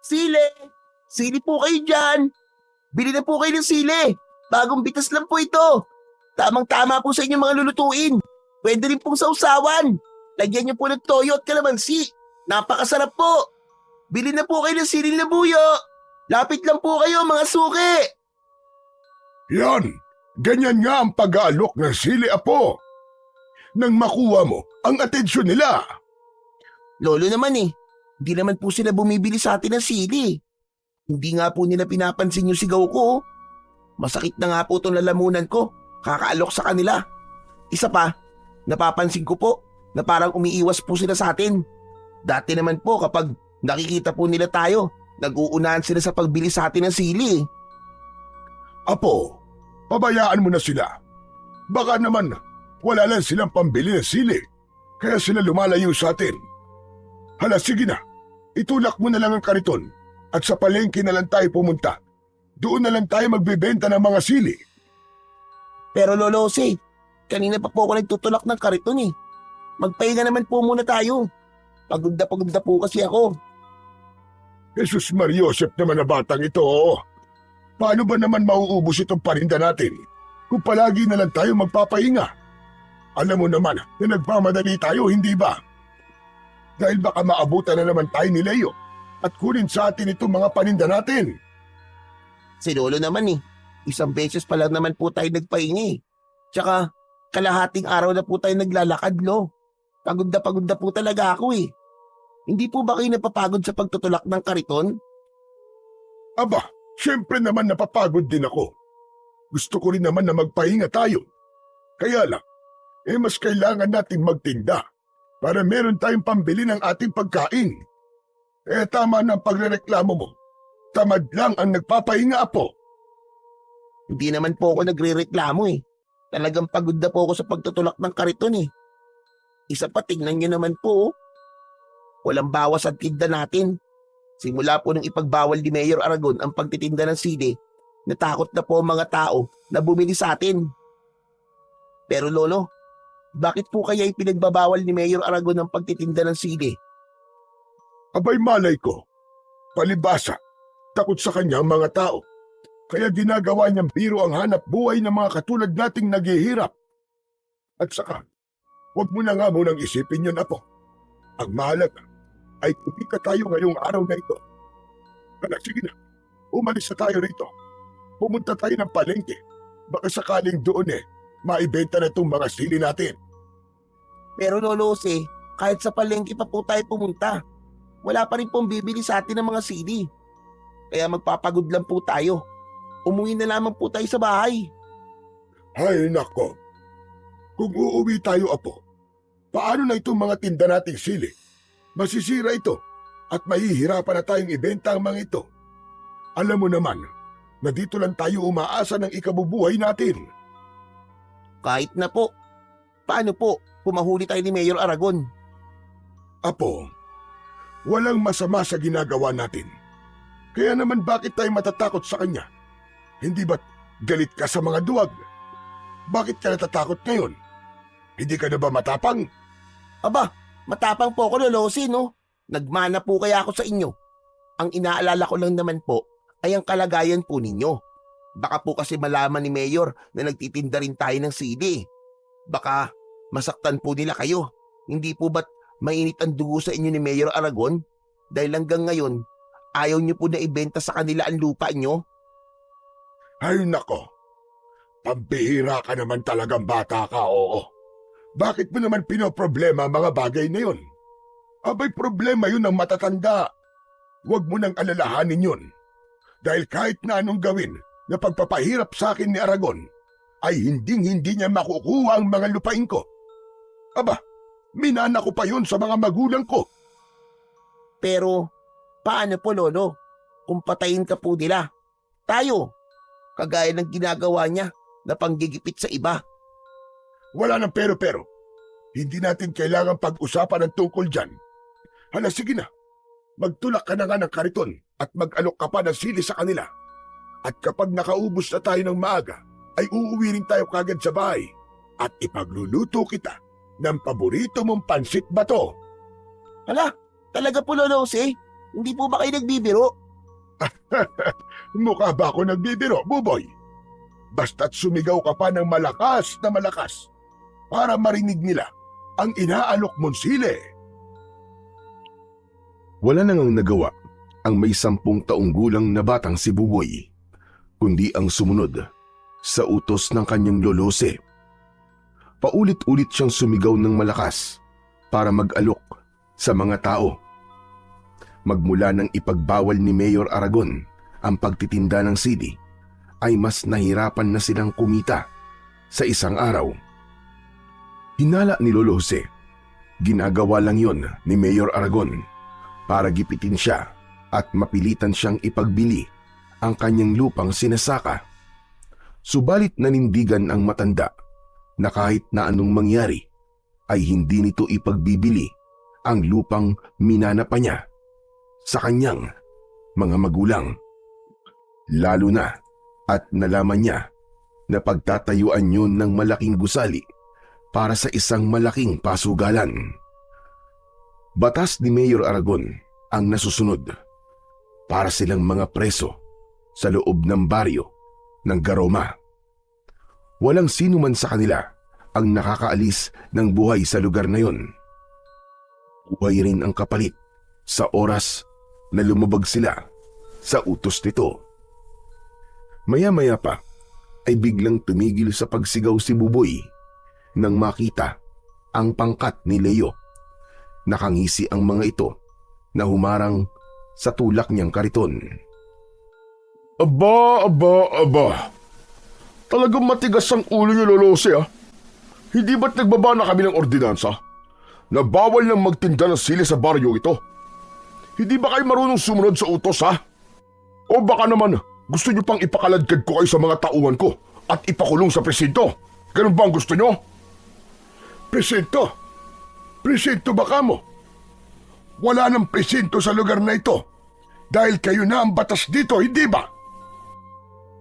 Sili! Sili po kayo dyan! Bili na po kayo ng sili! Bagong bitas lang po ito! Tamang-tama po sa inyong mga lulutuin! Pwede rin pong sausawan! Lagyan niyo po ng toyo at kalamansi! Napakasarap po! Bili na po kayo ng siling labuyo! Lapit lang po kayo mga suki! Yan! Ganyan nga ang pag-aalok ng sili, apo. Nang makuha mo ang atensyon nila. Lolo naman hindi naman po sila bumibili sa atin ng sili. Hindi nga po nila pinapansin yung sigaw ko. Masakit na nga po itong lalamunan ko, kakaalok sa kanila. Isa pa, napapansin ko po na parang umiiwas po sila sa atin. Dati naman po kapag nakikita po nila tayo, nag-uunahan sila sa pagbili sa atin ng sili. Apo, pabayaan mo na sila. Baka naman wala lang silang pambili ng sili, kaya sila lumalayo sa atin. Hala, sige na. Itulak mo na lang ang kariton at sa palengke na lang tayo pumunta. Doon na lang tayo magbebenta ng mga sili. Pero Lolo Jose, kanina pa po ako nagtutulak ng kariton Magpahinga naman po muna tayo. Pagod na po kasi ako. Jesus Mariosep naman na batang ito. Paano ba naman mauubos itong parinda natin kung palagi na lang tayo magpapahinga? Alam mo naman na nagmamadali tayo, hindi ba? Dahil baka maabutan na naman tayo ni Leo at kunin sa atin itong mga paninda natin. Si Lolo naman isang beses pa lang naman po tayo nagpahinga Tsaka kalahating araw na po tayo naglalakad, Lo. Pagod na po talaga ako Hindi po ba kayo napapagod sa pagtutulak ng kariton? Aba, syempre naman napapagod din ako. Gusto ko rin naman na magpahinga tayo. Kaya lang, mas kailangan nating magtinda para meron tayong pambili ng ating pagkain. Tama na ang pagrereklamo mo. Tamad lang ang nagpapahinga, apo. Hindi naman po ako nagrereklamo Talagang pagod na po ako sa pagtutulak ng kariton Isa pa, tingnan nyo naman po. Walang bawas ang tinda natin. Simula po nung ipagbawal ni Mayor Aragon ang pagtitinda ng sili, natakot na po ang mga tao na bumili sa atin. Pero Lolo, bakit po kaya ipinagbabawal ni Mayor Aragon ang pagtitinda ng sili? Abay malay ko. Palibasa, takot sa kanya ang mga tao. Kaya ginagawa niyang biro ang hanap buhay ng mga katulad nating naghihirap. At saka, huwag mo na nga munang isipin yun, apo. Ang mahalaga ay kumita tayo ngayong araw na ito. Kaya sige na, umalis na tayo rito. Pumunta tayo ng palengke. Baka sakaling doon maibenta na itong mga sili natin. Pero Lolo Jose, kahit sa palengke pa po tayo pumunta, wala pa rin pong bibili sa atin ng mga sili. Kaya magpapagod lang po tayo. Umuwi na lamang po tayo sa bahay. Ay nako, kung uuwi tayo, apo, paano na itong mga tinda nating sili? Masisira ito at mahihirapan na tayong ibenta ang mga ito. Alam mo naman na dito lang tayo umaasa ng ikabubuhay natin. Kahit na po. Paano po kung mahuli tayo ni Mayor Aragon? Apo, walang masama sa ginagawa natin. Kaya naman bakit tayo matatakot sa kanya? Hindi ba't galit ka sa mga duwag? Bakit ka natatakot ngayon? Hindi ka na ba matapang? Aba, matapang po ako, Lolo Jose, no? Nagmana po kaya ako sa inyo. Ang inaalala ko lang naman po ay ang kalagayan po ninyo. Baka po kasi malaman ni Mayor na nagtitinda rin tayo ng sili. Baka masaktan po nila kayo. Hindi po ba't mainit ang dugo sa inyo ni Mayor Aragon? Dahil hanggang ngayon, ayaw niyo po na ibenta sa kanila ang lupa niyo? Ay nako, pambihira ka naman talagang bata ka, oo. Bakit mo naman pinoproblema ang mga bagay na yun? Abay, problema yun ng matatanda. Huwag mo nang alalahanin yun. Dahil kahit na anong gawin na pagpapahirap sa akin ni Aragon, ay hindi niya makukuha ang mga lupain ko. Aba, minana ko pa yun sa mga magulang ko. Pero, paano po, Lolo? Kung patayin ka po nila, tayo, kagaya ng ginagawa niya na panggigipit sa iba. Wala nang pero-pero. Hindi natin kailangan pag-usapan ng tungkol dyan. Hala, sige na. Magtulak ka na nga ng kariton at mag-alok ka pa ng sili sa kanila. At kapag nakaubos na tayo ng maaga, ay uuwi rin tayo kagad sa bahay at ipagluluto kita ng paborito mong pansit bato. Hala, talaga po, Lolo Jose? Hindi po ba kayo nagbibiro? Mukha ba ako nagbibiro, Buboy? Basta't sumigaw ka pa ng malakas na malakas para marinig nila ang inaalok mong sili. Wala nang nagawa ang may 10 taong gulang na batang si Buboy, kundi ang sumunod sa utos ng kanyang lolose. Paulit-ulit siyang sumigaw ng malakas para mag-alok sa mga tao. Magmula nang ipagbawal ni Mayor Aragon ang pagtitinda ng sili, ay mas nahirapan na silang kumita sa isang araw. Hinala ni Lolo Jose, ginagawa lang yon ni Mayor Aragon para gipitin siya at mapilitan siyang ipagbili ang kanyang lupang sinasaka. Subalit nanindigan ang matanda na kahit na anong mangyari ay hindi nito ipagbibili ang lupang minanapa niya sa kanyang mga magulang. Lalo na at nalaman niya na pagtatayuan yun ng malaking gusali para sa isang malaking pasugalan. Batas ni Mayor Aragon ang nasusunod para silang mga preso sa loob ng baryo ng Garoma. Walang sino man sa kanila ang nakakaalis ng buhay sa lugar na yon. Buhay rin ang kapalit sa oras na lumabag sila sa utos nito. Maya-maya pa ay biglang tumigil sa pagsigaw si Buboy nang makita ang pangkat ni Leo. Nakangisi ang mga ito na humarang sa tulak niyang kariton. Aba. Talagang matigas ang ulo niyo, Lolose, ah. Hindi ba't nagbaba na kami ng ordinansa na bawal nang magtinda ng sili sa baryo ito? Hindi ba kayo marunong sumunod sa utos, ha? O baka naman gusto niyo pang ipakaladkad ko kayo sa mga tauhan ko at ipakulong sa presinto? Ganun ba ang gusto niyo? Presinto? Presinto ba kamo? Wala nang presinto sa lugar na ito dahil kayo na ang batas dito, hindi ba?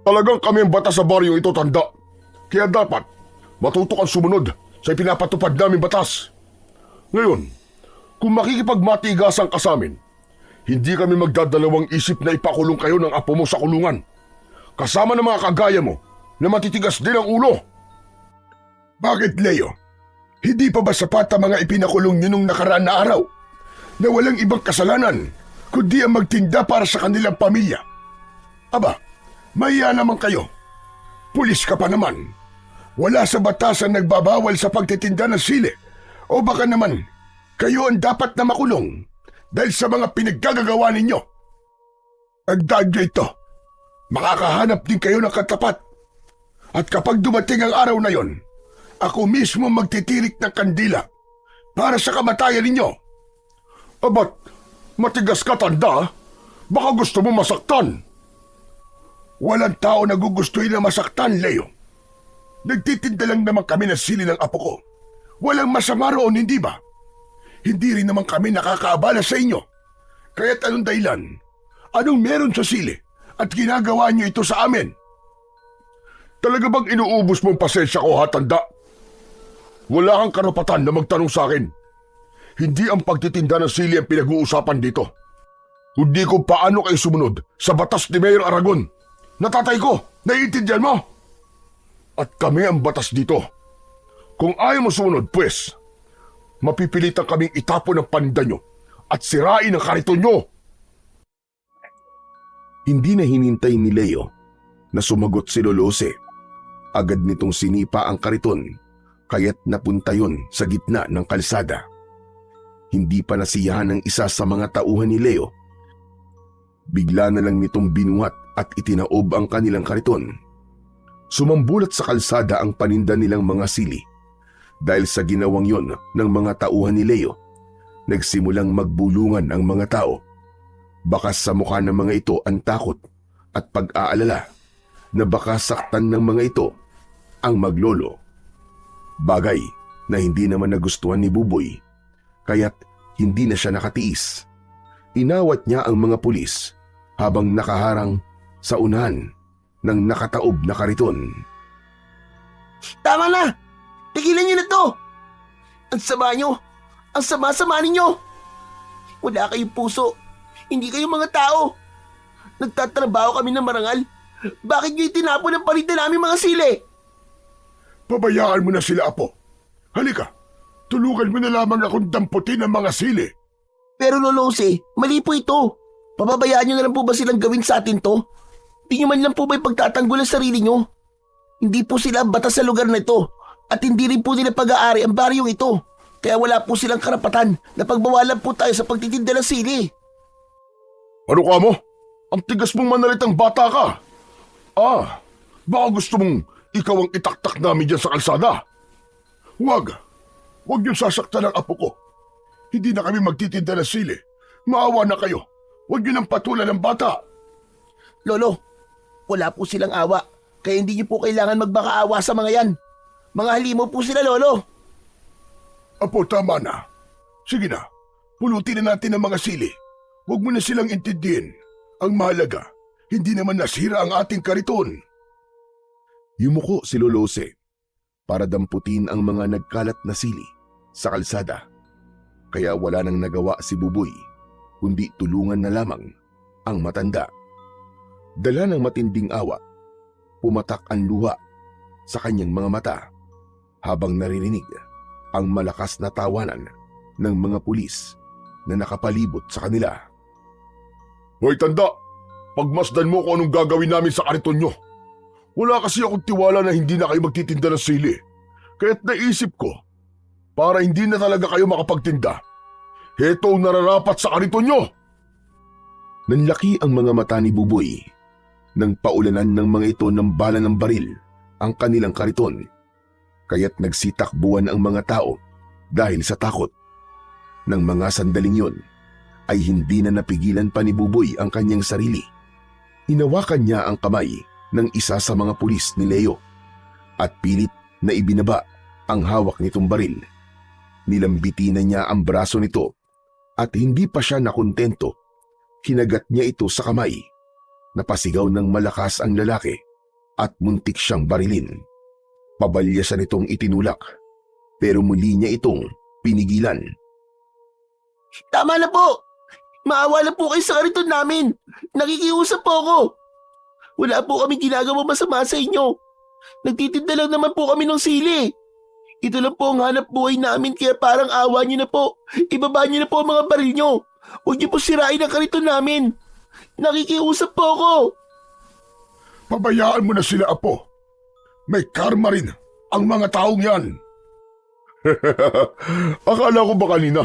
Talagang kami ang batas sa baryo ito, tanda. Kaya dapat matuto kang sumunod sa ipinapatupad namin batas. Ngayon, kung makikipagmatigasan ka sa amin, hindi kami magdadalawang isip na ipakulong kayo ng apo mo sa kulungan. Kasama ng mga kagaya mo na matitigas din ang ulo. Bakit, Leo? Hindi pa ba sapat ang mga ipinakulong niyo nung nakaraan na araw na walang ibang kasalanan kundi ang magtinda para sa kanilang pamilya? Aba, mahiya naman kayo. Pulis ka pa naman. Wala sa batas ang nagbabawal sa pagtitinda ng sili. O baka naman, kayo ang dapat na makulong dahil sa mga pinaggagawa ninyo. Ang dahil ito, makakahanap din kayo ng katapat. At kapag dumating ang araw na yon, ako mismo magtitirik ng kandila para sa kamatayan ninyo. Abat, matigas ka, tanda. Baka gusto mo masaktan. Walang tao na gugustuhin na masaktan, Leo. Nagtitinda lang naman kami ng sili ng apo ko. Walang masama roon, hindi ba? Hindi rin naman kami nakakaabala sa inyo. Kaya't anong dahilan? Anong meron sa sili at ginagawa niyo ito sa amin? Talaga bang inuubos mo ang pasensya ko, hatanda? Wala kang karapatan na magtanong sa akin. Hindi ang pagtitinda ng sili ang pinag-uusapan dito. Kundi kung paano kayo sumunod sa batas ni Mayor Aragon. Natatay ko, naiintindihan mo? At kami ang batas dito. Kung ayaw mo sumunod, pues, mapipilitan kaming itapon ang paninda nyo at sirain ang kariton nyo. Hindi na hinintay ni Leo na sumagot si Lolose. Agad nitong sinipa ang kariton, kaya't napunta yon sa gitna ng kalsada. Hindi pa nasiyahan ng isa sa mga tauhan ni Leo. Bigla na lang nitong binuhat at itinaob ang kanilang kariton. Sumambulat sa kalsada ang paninda nilang mga sili. Dahil sa ginawang yon ng mga tauhan ni Leo, nagsimulang magbulungan ang mga tao. Baka sa mukha ng mga ito ang takot at pag-aalala na baka saktan ng mga ito ang maglolo. Bagay na hindi naman nagustuhan ni Buboy, kaya't hindi na siya nakatiis. Inawat niya ang mga pulis habang nakaharang sa unahan ng nakataob na kariton. Tama na! Tigilan niyo na to! Ang sama niyo! Ang sama-sama ninyo! Wala kayong puso! Hindi kayo mga tao. Nagtatrabaho kami ng marangal. Bakit nyo itinapon ang parinda namin mga sili? Pabayaan mo na sila, Apo. Halika, tulungan mo na lamang akong damputin ang mga sili. Pero Lolo Jose, mali po ito. Pababayaan nyo na lang po ba silang gawin sa atin to? Di nyo man lang po ba ipagtatanggol ang sarili nyo? Hindi po sila ang batas sa lugar na ito at hindi rin po nila pag-aari ang baryong ito. Kaya wala po silang karapatan na pagbawalan po tayo sa pagtitinda ng sili. Ano ka mo? Ang tigas mong manalitang bata ka. Baka gusto mong ikaw ang itaktak namin dyan sa kalsada. Huwag niyong sasaktan ang apo ko. Hindi na kami magtitinda ng sili. Maawa na kayo. Huwag niyo nang patulan ng bata. Lolo, wala po silang awa. Kaya hindi niyo po kailangan magbakaawa sa mga yan. Mga halimaw po sila, Lolo. Apo, tama na. Sige na, pulutin na natin ang mga sili. Huwag mo na silang intindihin. Ang mahalaga, hindi naman nasira ang ating kariton. Yumuko si Lolo Jose para damputin ang mga nagkalat na sili sa kalsada. Kaya wala nang nagawa si Buboy, kundi tulungan na lamang ang matanda. Dala ng matinding awa, pumatak ang luha sa kanyang mga mata habang naririnig ang malakas na tawanan ng mga pulis na nakapalibot sa kanila. Hoy tanda, pagmasdan mo kung anong gagawin namin sa kariton nyo. Wala kasi akong tiwala na hindi na kayo magtitinda ng sili. Kaya't naisip ko, para hindi na talaga kayo makapagtinda, heto ang nararapat sa kariton nyo. Nanlaki ang mga mata ni Buboy nang paulanan ng mga ito ng bala ng baril ang kanilang kariton. Kaya't nagsitakbuhan ang mga tao dahil sa takot. Nang mga sandaling yon, ay hindi na napigilan pa ni Buboy ang kanyang sarili. Hinawakan niya ang kamay ng isa sa mga pulis ni Leo at pilit na ibinaba ang hawak nitong baril. Nilambitin na niya ang braso nito at hindi pa siya nakontento. Hinagat niya ito sa kamay. Napasigaw ng malakas ang lalaki at muntik siyang barilin. Pabalyasan itong itinulak pero muli niya itong pinigilan. Tama na po! Maawa na po kayo sa kariton namin. Nakikiusap po ako. Wala po kami ginagawa masama sa inyo. Nagtitinda lang naman po kami ng sili. Ito lang po ang hanap buhay namin kaya parang awa niyo na po. Ibaba niyo na po ang mga baril niyo. Huwag niyo po sirain ang kariton namin. Nakikiusap po ako. Pabayaan mo na sila, Apo. May karma rin ang mga taong yan. Akala ko ba kanina,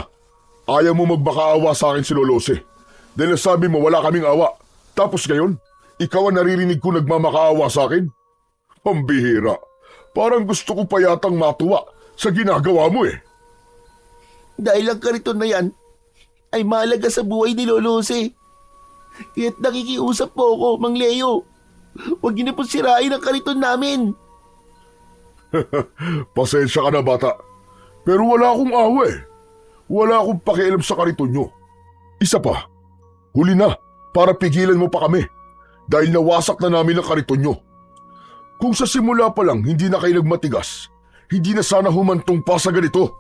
ayaw mo magbakaawa sa akin si Lolo Jose. Dahil sabi mo wala kaming awa. Tapos ngayon, ikaw ang naririnig ko nagmamakaawa sa akin? Pambihira. Parang gusto ko pa yatang matuwa sa ginagawa mo eh. Dahil ang kariton na yan ay mahalaga sa buhay ni Lolo Jose. Kaya't nakikiusap po ako, Mang Leo. Huwag niyo na po sirain ang kariton namin. Pasensya ka na, bata. Pero wala akong awa eh. Wala akong pakialam sa kariton nyo. Isa pa, huli na para pigilan mo pa kami dahil nawasak na namin ang kariton nyo. Kung sa simula pa lang hindi na kayo nagmatigas, hindi na sana humantong pa sa ganito.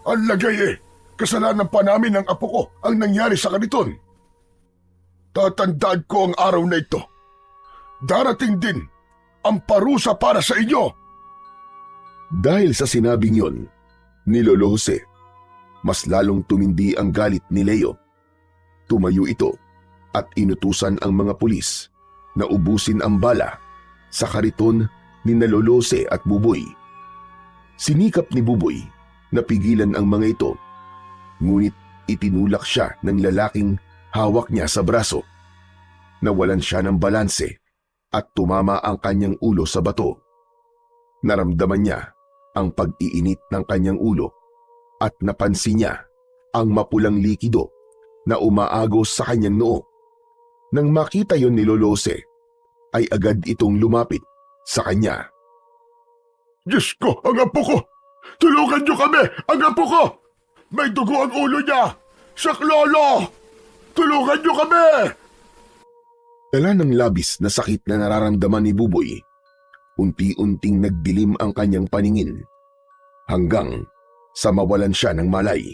Ang lagay eh, kasalanan pa namin ng apo ko ang nangyari sa kariton. Tatandaan ko ang araw na ito. Darating din ang parusa para sa inyo. Dahil sa sinabing yon ni Lolo Jose, mas lalong tumindi ang galit ni Leo. Tumayo ito at inutusan ang mga pulis na ubusin ang bala sa kariton ni Lolo Jose at Buboy. Sinikap ni Buboy na pigilan ang mga ito, ngunit itinulak siya ng lalaking hawak niya sa braso. Nawalan siya ng balanse at tumama ang kanyang ulo sa bato. Naramdaman niya ang pag-iinit ng kanyang ulo at napansin niya ang mapulang likido na umaagos sa kanyang noo. Nang makita yon ni Lolo Jose, ay agad itong lumapit sa kanya. Diyos ko, ang apo ko! Tulungan niyo kami! Ang apo ko! May dugo ang ulo niya! Saklolo! Tulungan niyo kami! Dala ng labis na sakit na nararamdaman ni Buboy, unti-unting nagdilim ang kanyang paningin hanggang sa mawalan siya ng malay.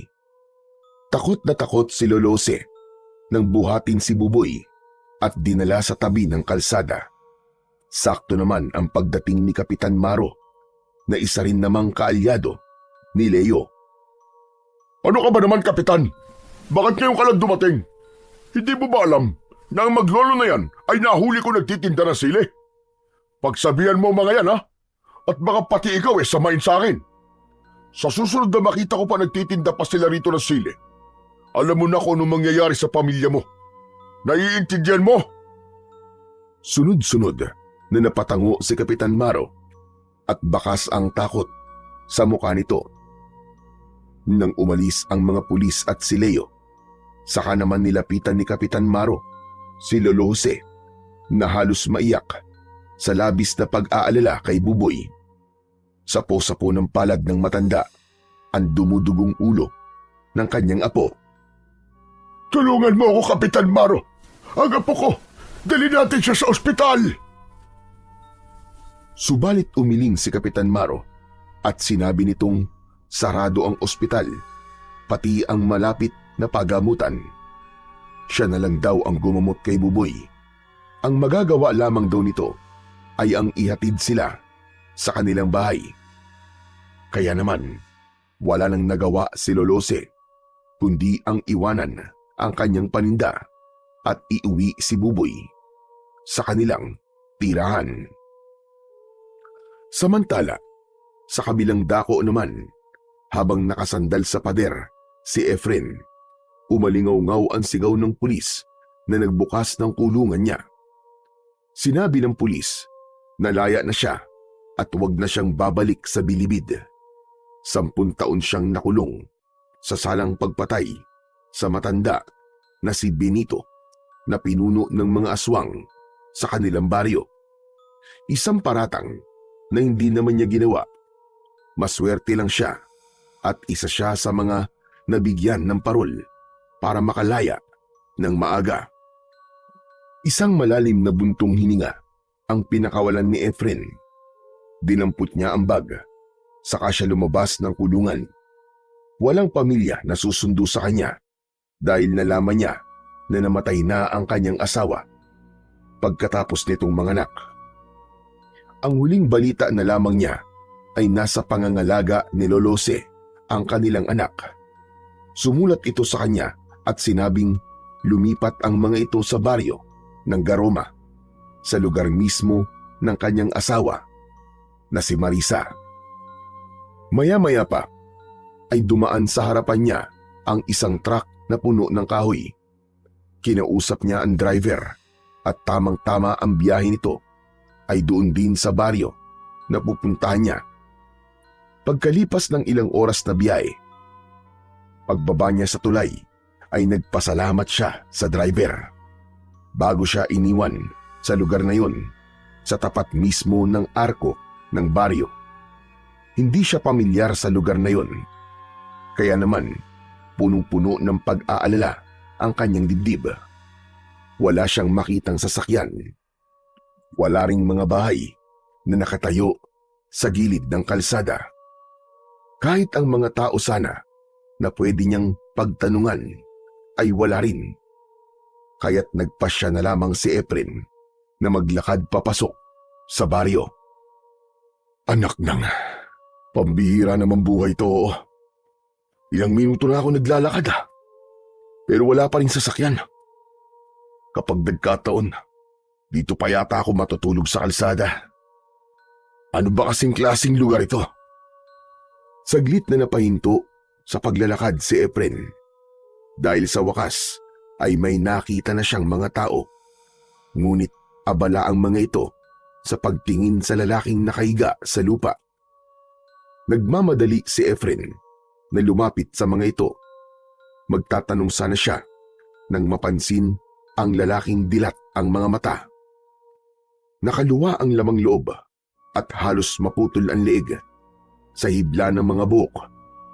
Takot na takot si Lolo Jose nang buhatin si Buboy at dinala sa tabi ng kalsada. Sakto naman ang pagdating ni Kapitan Maro na isa rin namang kaalyado ni Leo. Ano ka ba naman, Kapitan? Bakit ngayon ka lang dumating? Hindi mo ba alam na ang maglolo na yan ay nahuli ko nagtitinda ng sili? Pagsabihan mo mga yan, ha? At baka pati ikaw samain sa akin. Sa susunod na makita ko pa nagtitinda pa sila rito ng sili, alam mo na kung anong mangyayari sa pamilya mo. Naiintindihan mo? Sunod-sunod na napatango si Kapitan Maro at bakas ang takot sa mukha nito. Nang umalis ang mga pulis at si Leo, saka naman nilapitan ni Kapitan Maro si Lolo Jose na halos maiyak sa labis na pag-aalala kay Buboy. Sapo-sapo ng palad ng matanda ang dumudugong ulo ng kanyang apo. Tulungan mo ako, Kapitan Maro. Ang apo ko, dali natin siya sa ospital. Subalit umiling si Kapitan Maro at sinabi nitong sarado ang ospital, pati ang malapit na pagamutan. Siya na lang daw ang gumamot kay Buboy. Ang magagawa lamang daw nito ay ang ihatid sila sa kanilang bahay. Kaya naman, wala nang nagawa si Lolose, kundi ang iwanan ang kanyang paninda at iuwi si Buboy sa kanilang tirahan. Samantala, sa kabilang dako naman, habang nakasandal sa pader si Efren, umalingaw-ngaw ang sigaw ng pulis na nagbukas ng kulungan niya. Sinabi ng pulis na laya na siya at huwag na siyang babalik sa bilibid. 10 taon siyang nakulong sa salang pagpatay sa matanda na si Benito na pinuno ng mga aswang sa kanilang baryo. Isang paratang na hindi naman niya ginawa. Maswerte lang siya at isa siya sa mga nabigyan ng parol para makalaya ng maaga. Isang malalim na buntong hininga ang pinakawalan ni Efren. Dinampot niya ang bag, saka siya lumabas ng kulungan. Walang pamilya na susundo sa kanya dahil nalaman niya na namatay na ang kanyang asawa pagkatapos nitong manganak. Ang huling balita na lamang niya ay nasa pangangalaga ni Lolose, ang kanilang anak. Sumulat ito sa kanya at sinabing lumipat ang mga ito sa baryo ng Garoma, sa lugar mismo ng kanyang asawa na si Marisa. Maya-maya pa ay dumaan sa harapan niya ang isang truck na puno ng kahoy. Kinausap niya ang driver at tamang-tama ang biyahe nito ay doon din sa baryo na pupuntahan niya. Pagkalipas ng ilang oras na biyahe, pagbaba niya sa tulay ay nagpasalamat siya sa driver. Bago siya iniwan sa lugar na yon, sa tapat mismo ng arko ng baryo. Hindi siya pamilyar sa lugar na yon, kaya naman punong-puno ng pag-aalala ang kanyang dibdib. Wala siyang makitang sasakyan. Wala ring mga bahay na nakatayo sa gilid ng kalsada. Kahit ang mga tao sana na pwede niyang pagtanungan ay wala rin. Kaya't nagpasya na lamang si Efren na maglakad papasok sa baryo. Anak nang, pambihira naman buhay to. Ilang minuto na ako naglalakad pero wala pa rin sasakyan. Kapag nagkataon, dito pa yata ako matutulog sa kalsada. Ano ba kasing klaseng lugar ito? Saglit na napahinto sa paglalakad si Efren dahil sa wakas ay may nakita na siyang mga tao. Ngunit abala ang mga ito sa pagtingin sa lalaking nakahiga sa lupa. Nagmamadali si Efren na lumapit sa mga ito. Magtatanong sana siya nang mapansin ang lalaking dilat ang mga mata. Nakaluwa ang lamang loob at halos maputol ang leeg. Sa hibla ng mga buhok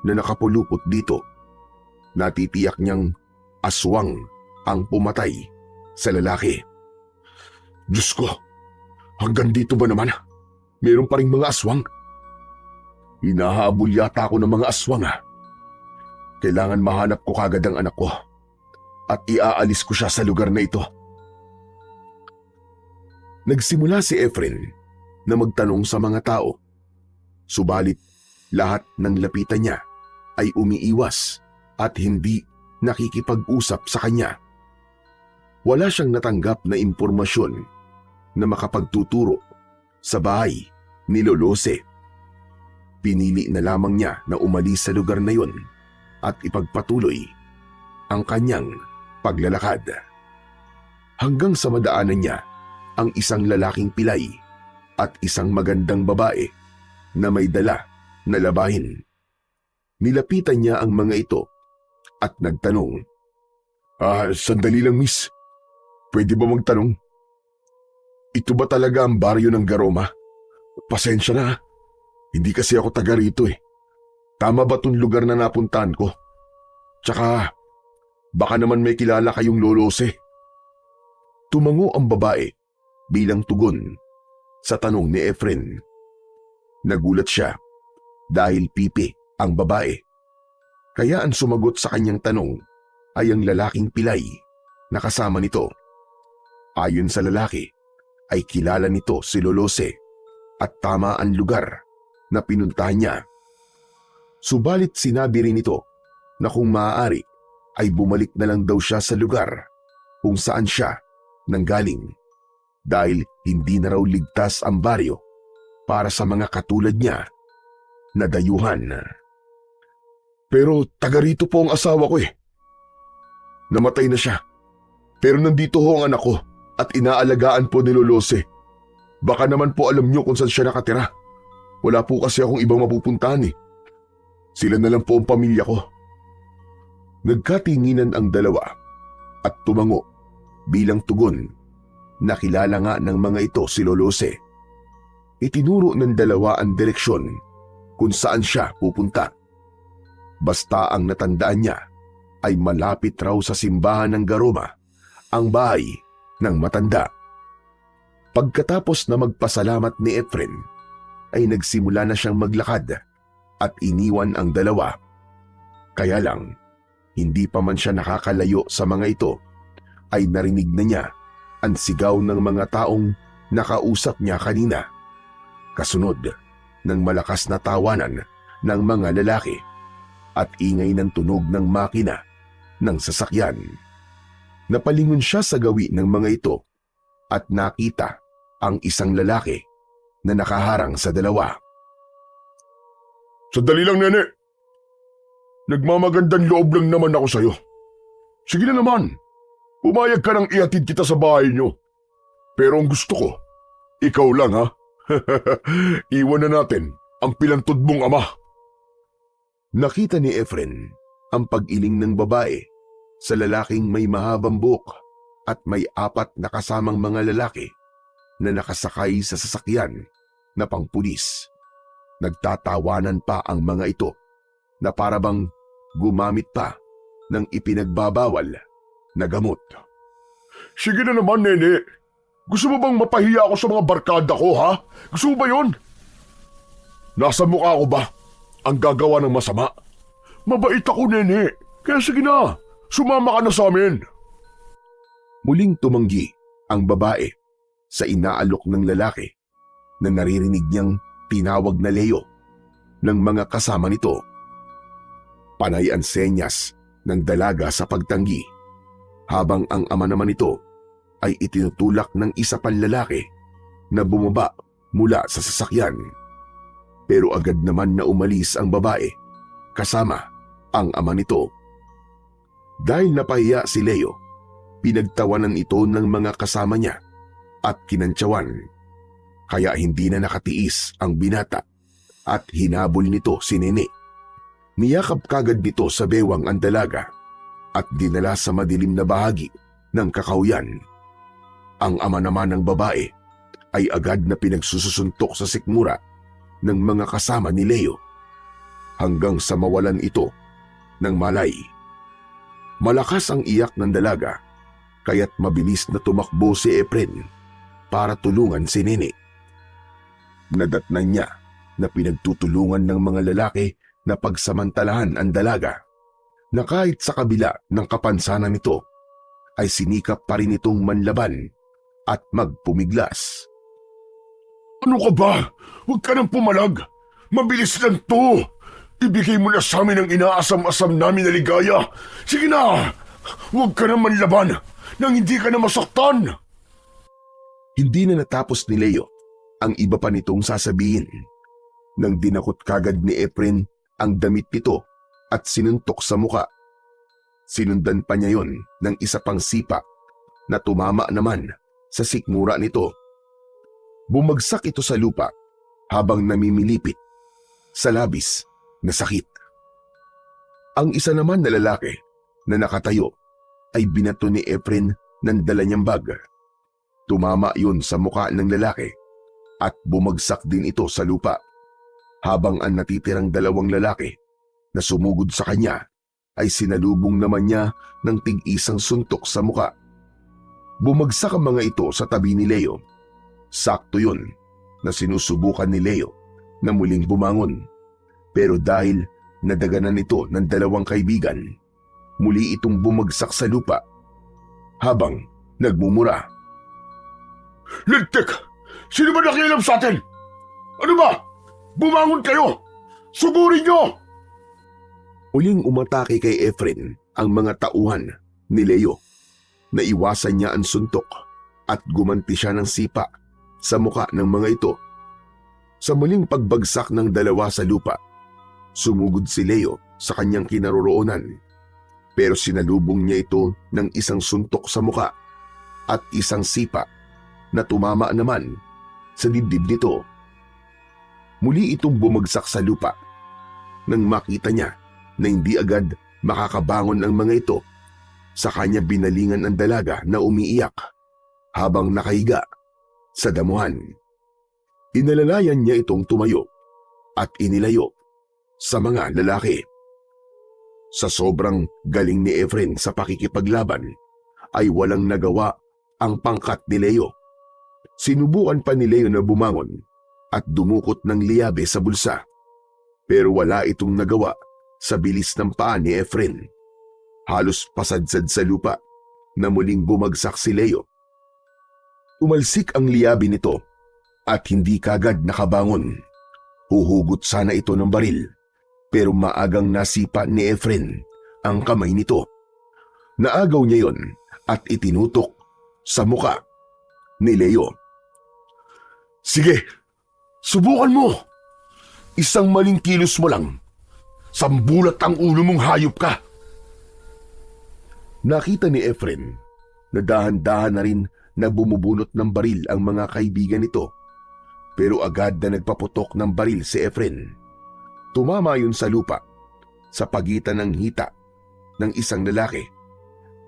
na nakapulupot dito, natitiyak niyang aswang ang pumatay sa lalaki. Diyos ko, hanggang dito ba naman? Meron pa ring mga aswang? Hinahabol yata ako ng mga aswang. Kailangan mahanap ko kagad ang anak ko. at iaalis ko siya sa lugar na ito. Nagsimula si Efren na magtanong sa mga tao. Subalit lahat ng lapitan niya ay umiiwas at hindi nakikipag-usap sa kanya. Wala siyang natanggap na impormasyon na makapagtuturo sa bahay ni Lolose. Pinili na lamang niya na umalis sa lugar na yun at ipagpatuloy ang kanyang paglalakad. Hanggang sa madaanan niya ang isang lalaking pilay at isang magandang babae na may dala na labahin. Nilapitan niya ang mga ito at nagtanong, Sandali lang miss, pwede ba magtanong? Ito ba talaga ang baryo ng Garoma? Pasensya na, hindi kasi ako taga rito eh. Tama ba tong lugar na napuntahan ko? Tsaka, baka naman may kilala kayong Lolose. Tumango ang babae bilang tugon sa tanong ni Efren. Nagulat siya dahil pipi ang babae. Kaya ang sumagot sa kanyang tanong ay ang lalaking pilay na kasama nito. Ayon sa lalaki, ay kilala nito si Lolose at tama ang lugar na pinuntahan niya. Subalit sinabi rin nito na kung maaari ay bumalik na lang daw siya sa lugar kung saan siya nanggaling dahil hindi na raw ligtas ang baryo para sa mga katulad niya na dayuhan. Pero taga rito po ang asawa ko eh. Namatay na siya. Pero nandito ho ang anak ko at inaalagaan po ni Lolose. Baka naman po alam niyo kung saan siya nakatira. Wala po kasi akong ibang mapupuntahan eh. Sila na lang po ang pamilya ko. Nagkatinginan ang dalawa at tumango bilang tugon. Nakilala nga ng mga ito si Lolose. Itinuro ng dalawa ang direksyon kung saan siya pupunta. Basta ang natandaan niya ay malapit raw sa simbahan ng Garoma, ang bahay ng matanda. Pagkatapos na magpasalamat ni Efren, ay nagsimula na siyang maglakad at iniwan ang dalawa. Kaya lang, hindi pa man siya nakakalayo sa mga ito, ay narinig na niya ang sigaw ng mga taong nakausap niya kanina. Kasunod ng malakas na tawanan ng mga lalaki at ingay ng tunog ng makina ng sasakyan. Napalingon siya sa gawi ng mga ito at nakita ang isang lalaki na nakaharang sa dalawa. Sandali lang, nene. Nagmamagandang loob lang naman ako sa'yo. Sige na naman. Umayag ka nang ihatid kita sa bahay niyo. Pero ang gusto ko, ikaw lang ha. Iwan na natin ang pilantod mong ama. Nakita ni Efren ang pag-iling ng babae sa lalaking may mahabang buhok at may 4 na kasamang mga lalaki na nakasakay sa sasakyan na pangpulis. Nagtatawanan pa ang mga ito na parabang gumamit pa ng ipinagbabawal na gamot. Sige na naman, nene. Gusto mo bang mapahiya ako sa mga barkada ko, ha? Gusto mo ba yun? Nasa mukha ko ba ang gagawa ng masama? Mabait ako, nene. Kaya sige na, sumama ka na sa amin. Muling tumanggi ang babae sa inaalok ng lalaki na naririnig niyang tinawag na Leo ng mga kasama nito. Panay ang senyas ng dalaga sa pagtanggi, habang ang ama naman nito ay itinutulak ng isa pang lalaki na bumaba mula sa sasakyan. Pero agad naman na umalis ang babae kasama ang ama nito. Dahil napahiya si Leo, pinagtawanan ito ng mga kasama niya at kinantsawan. Kaya hindi na nakatiis ang binata at hinabol nito si Nene. Niyakap kagad nito sa bewang ang dalaga at dinala sa madilim na bahagi ng kakauyan. Ang ama naman ng babae ay agad na pinagsusuntok sa sikmura ng mga kasama ni Leo hanggang sa mawalan ito ng malay. Malakas ang iyak ng dalaga kaya't mabilis na tumakbo si Efren para tulungan si Nene. Nadatnan niya na pinagtutulungan ng mga lalaki na pagsamantalahan ang dalaga na kahit sa kabila ng kapansanan nito ay sinikap pa rin itong manlaban at magpumiglas. Ano ka ba? Huwag ka nang pumalag. Mabilis lang to. Ibigay mo na sa amin ang inaasam-asam namin na ligaya. Sige na! Huwag ka nang manlaban nang hindi ka na masaktan. Hindi na natapos ni Leo ang iba pa nitong sasabihin nang dinakot kagad ni Efren ang damit nito at sinuntok sa muka. Sinundan pa niya yon ng isa pang sipa na tumama naman sa sikmura nito. Bumagsak ito sa lupa habang namimilipit sa labis na sakit. Ang isa naman na lalaki na nakatayo ay binato ni Efren ng dala niyang bag. Tumama yun sa muka ng lalaki at bumagsak din ito sa lupa, habang ang natitirang dalawang lalaki na sumugod sa kanya ay sinalubong naman niya ng tig-isang suntok sa muka. Bumagsak ang mga ito sa tabi ni Leo. Sakto yun na sinusubukan ni Leo na muling bumangon, pero dahil nadaganan ito ng dalawang kaibigan, muli itong bumagsak sa lupa habang nagmumura. Lintik! Sino ba nakialam sa atin? Ano ba? Bumangon kayo! Suburin nyo! Uling umatake kay Efren ang mga tauhan ni Leo. Naiwasan niya ang suntok at gumanti siya ng sipa sa muka ng mga ito. Sa muling pagbagsak ng dalawa sa lupa, sumugod si Leo sa kanyang kinaroroonan, pero sinalubong niya ito ng isang suntok sa muka at isang sipa na tumama naman sa dibdib nito. Muli itong bumagsak sa lupa nang makita niya na hindi agad makakabangon ang mga ito. Sa kanya binalingan ang dalaga na umiiyak habang nakahiga sa damuhan. Inalalayan niya itong tumayo at inilayo sa mga lalaki. Sa sobrang galing ni Efren sa pakikipaglaban ay walang nagawa ang pangkat ni Leo. Sinubukan pa ni Leo na bumangon at dumukot ng liyabe sa bulsa, pero wala itong nagawa sa bilis ng paa ni Efren. Halos pasadsad sa lupa na muling bumagsak si Leo. Umalsik ang liyabe nito at hindi kagad nakabangon. Huhugot sana ito ng baril, pero maagang nasipa ni Efren ang kamay nito. Naagaw niya yon at itinutok sa muka ni Leo. Sige, subukan mo. Isang maling kilos mo lang, sambulat ang ulo mong hayop ka. Nakita ni Efren na dahan-dahan na rin na bumubunot ng baril ang mga kaibigan nito, pero agad na nagpaputok ng baril si Efren. Tumama yun sa lupa sa pagitan ng hita ng isang lalaki,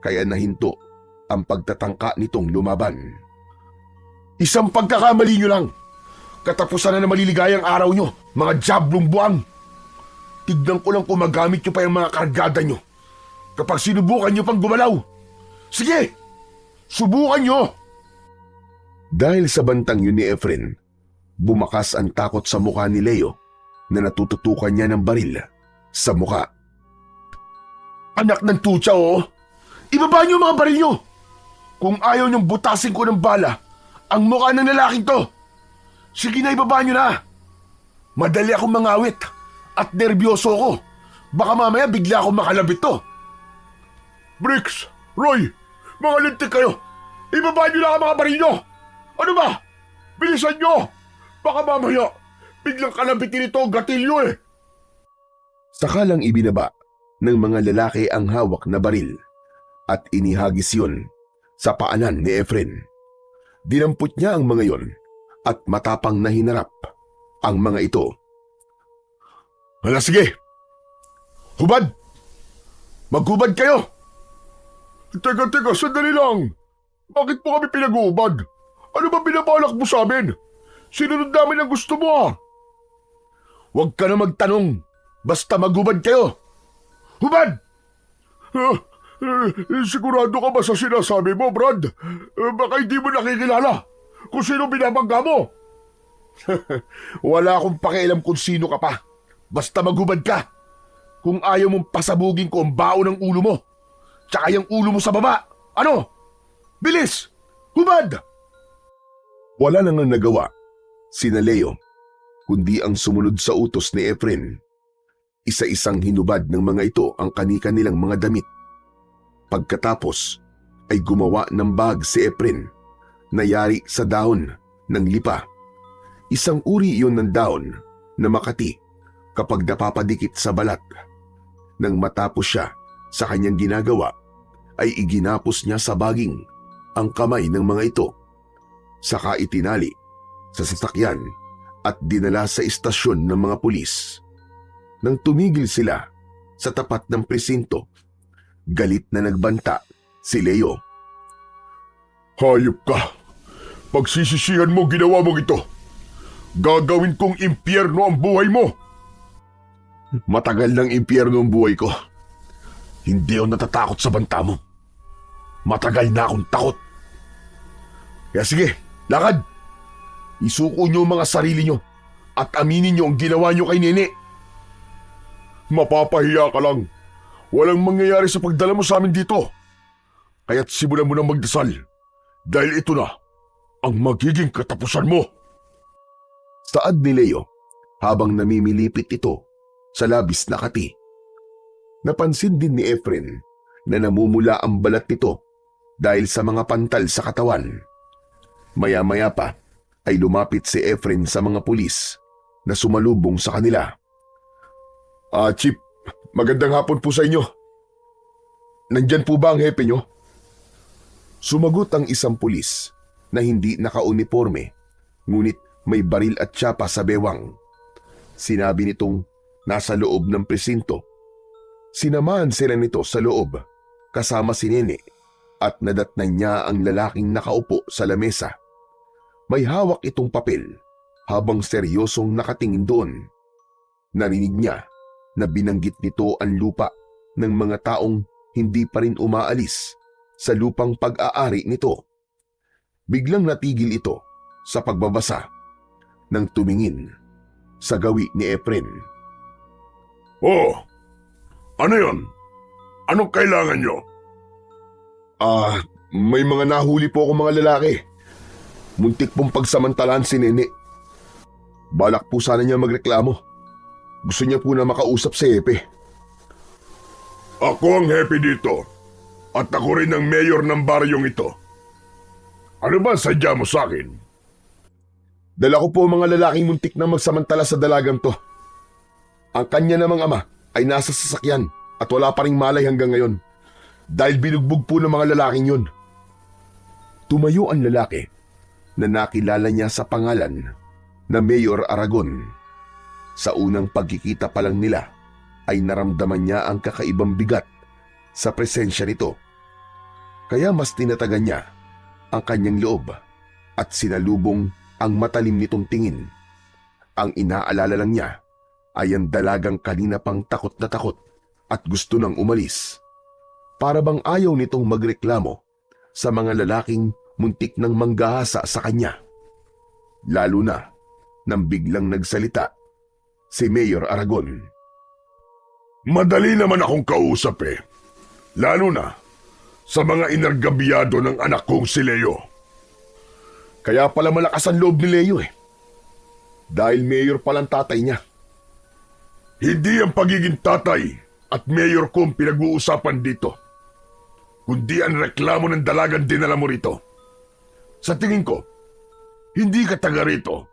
kaya nahinto ang pagtatangka nitong lumaban. Isang pagkakamali nyo lang. Katapusan na maliligayang araw nyo, mga jablong buwang. Tignan ko lang kung magamit nyo pa yung mga kargada nyo kapag sinubukan nyo pang gumalaw. Sige, subukan nyo! Dahil sa bantang yun ni Efren, bumakas ang takot sa mukha ni Leo na natututukan niya ng baril sa mukha. Anak ng tutsa, oh! Ibaba nyo mga baril nyo! Kung ayaw nyong butasin ko ng bala ang mukha ng lalaking to, sige na, ibaba nyo na! Madali akong mangawit at nervyoso ko. Baka mamaya bigla akong makalabit to. Bricks, Roy, mga lintik kayo! Ibaba nyo na ang mga baril nyo! Ano ba? Bilisan nyo! Baka mamaya biglang kalabitin ito ang gatilyo eh! Sakalang ibinaba ng mga lalaki ang hawak na baril at inihagis yun sa paanan ni Efren. Dinampot niya ang mga yon at matapang na hinarap ang mga ito. Hala, sige! Hubad! Maghubad kayo! Teka, sandali lang! Bakit po kami pinag-uubad? Ano ba binabalak mo sa amin? Sinunod namin ang gusto mo ah! Huwag ka na magtanong! Basta maghubad kayo! Hubad! Sigurado ka ba sa sinasabi mo, Brad? Baka hindi mo nakikilala kung sino binabangga mo. Wala akong pakialam kung sino ka pa. Basta maghubad ka. Kung ayaw mong pasabugin ko ang bao ng ulo mo, tsaka yung ulo mo sa baba, Ano? Bilis! Hubad! Wala nang nagawa sina Leo, kundi ang sumunod sa utos ni Efren. Isa-isang hinubad ng mga ito ang kani-kanilang mga damit. Pagkatapos ay gumawa ng bag si Efren na yari sa dahon ng lipa. Isang uri iyon ng dahon na makati kapag napapadikit sa balat. Nang matapos siya sa kanyang ginagawa, ay iginapos niya sa baging ang kamay ng mga ito. Saka itinali sa sasakyan at dinala sa istasyon ng mga pulis. Nang tumigil sila sa tapat ng presinto, galit na nagbanta si Leo. Hayop ka! Pagsisisihan mo ginawa mong ito. Gagawin kong impyerno ang buhay mo. Matagal ng impyerno ang buhay ko. Hindi ako natatakot sa banta mo. Matagal na akong takot. Kaya sige, lakad! Isuko niyo ang mga sarili niyo at aminin niyo ang ginawa niyo kay Nene. Mapapahiya ka lang. Walang mangyayari sa pagdala mo sa amin dito. Kaya't simulan mo ng magdasal dahil ito na ang magiging katapusan mo. Saad ni Leo habang namimilipit ito sa labis na kati. Napansin din ni Efren na namumula ang balat nito dahil sa mga pantal sa katawan. Maya-maya pa ay lumapit si Efren sa mga pulis na sumalubong sa kanila. Chief, magandang hapon po sa inyo. Nandyan po ba ang hepe nyo? Sumagot ang isang pulis na hindi nakauniforme, ngunit may baril at tsapa sa bewang. Sinabi nitong nasa loob ng presinto. Sinamahan sila nito sa loob kasama si Nene at nadatnan niya ang lalaking nakaupo sa lamesa. May hawak itong papel habang seryosong nakatingin doon. Narinig niya na binanggit nito ang lupa ng mga taong hindi pa rin umaalis sa lupang pag-aari nito. Biglang natigil ito sa pagbabasa nang tumingin sa gawi ni Efren. Oh, ano yon? Anong kailangan nyo? May mga nahuli po akong mga lalaki. Muntik pong pagsamantalaan si Nene. Balak po sana niya magreklamo. Gusto niya po na makausap si Hepe. Ako ang hepe dito at ako rin ang mayor ng baryong ito. Ano ba sadya mo sa akin? Dala ko po mga lalaking muntik na magsamantala sa dalagang to. Ang kanya namang ama ay nasa sasakyan at wala pa ring malay hanggang ngayon dahil binugbog po ng mga lalaking yun. Tumayo ang lalaki na nakilala niya sa pangalan na Mayor Aragon. Sa unang pagkikita pa lang nila ay naramdaman niya ang kakaibang bigat sa presensya nito. Kaya mas tinatagan niya ang kanyang loob at sinalubong ang matalim nitong tingin. Ang inaalala lang niya ay ang dalagang kanina pang takot na takot at gusto nang umalis. Para bang ayaw nitong magreklamo sa mga lalaking muntik nang manggahasa sa kanya. Lalo na nang biglang nagsalita si Mayor Aragon. Madali naman akong kausap eh. Lalo na sa mga inargabyado ng anak kong si Leo. Kaya pala malakas ang loob ni Leo eh. Dahil mayor palang tatay niya. Hindi ang pagiging tatay at mayor ko ang pinag-uusapan dito, kundi ang reklamo ng dalagang dinala mo rito. Sa tingin ko, hindi ka taga rito,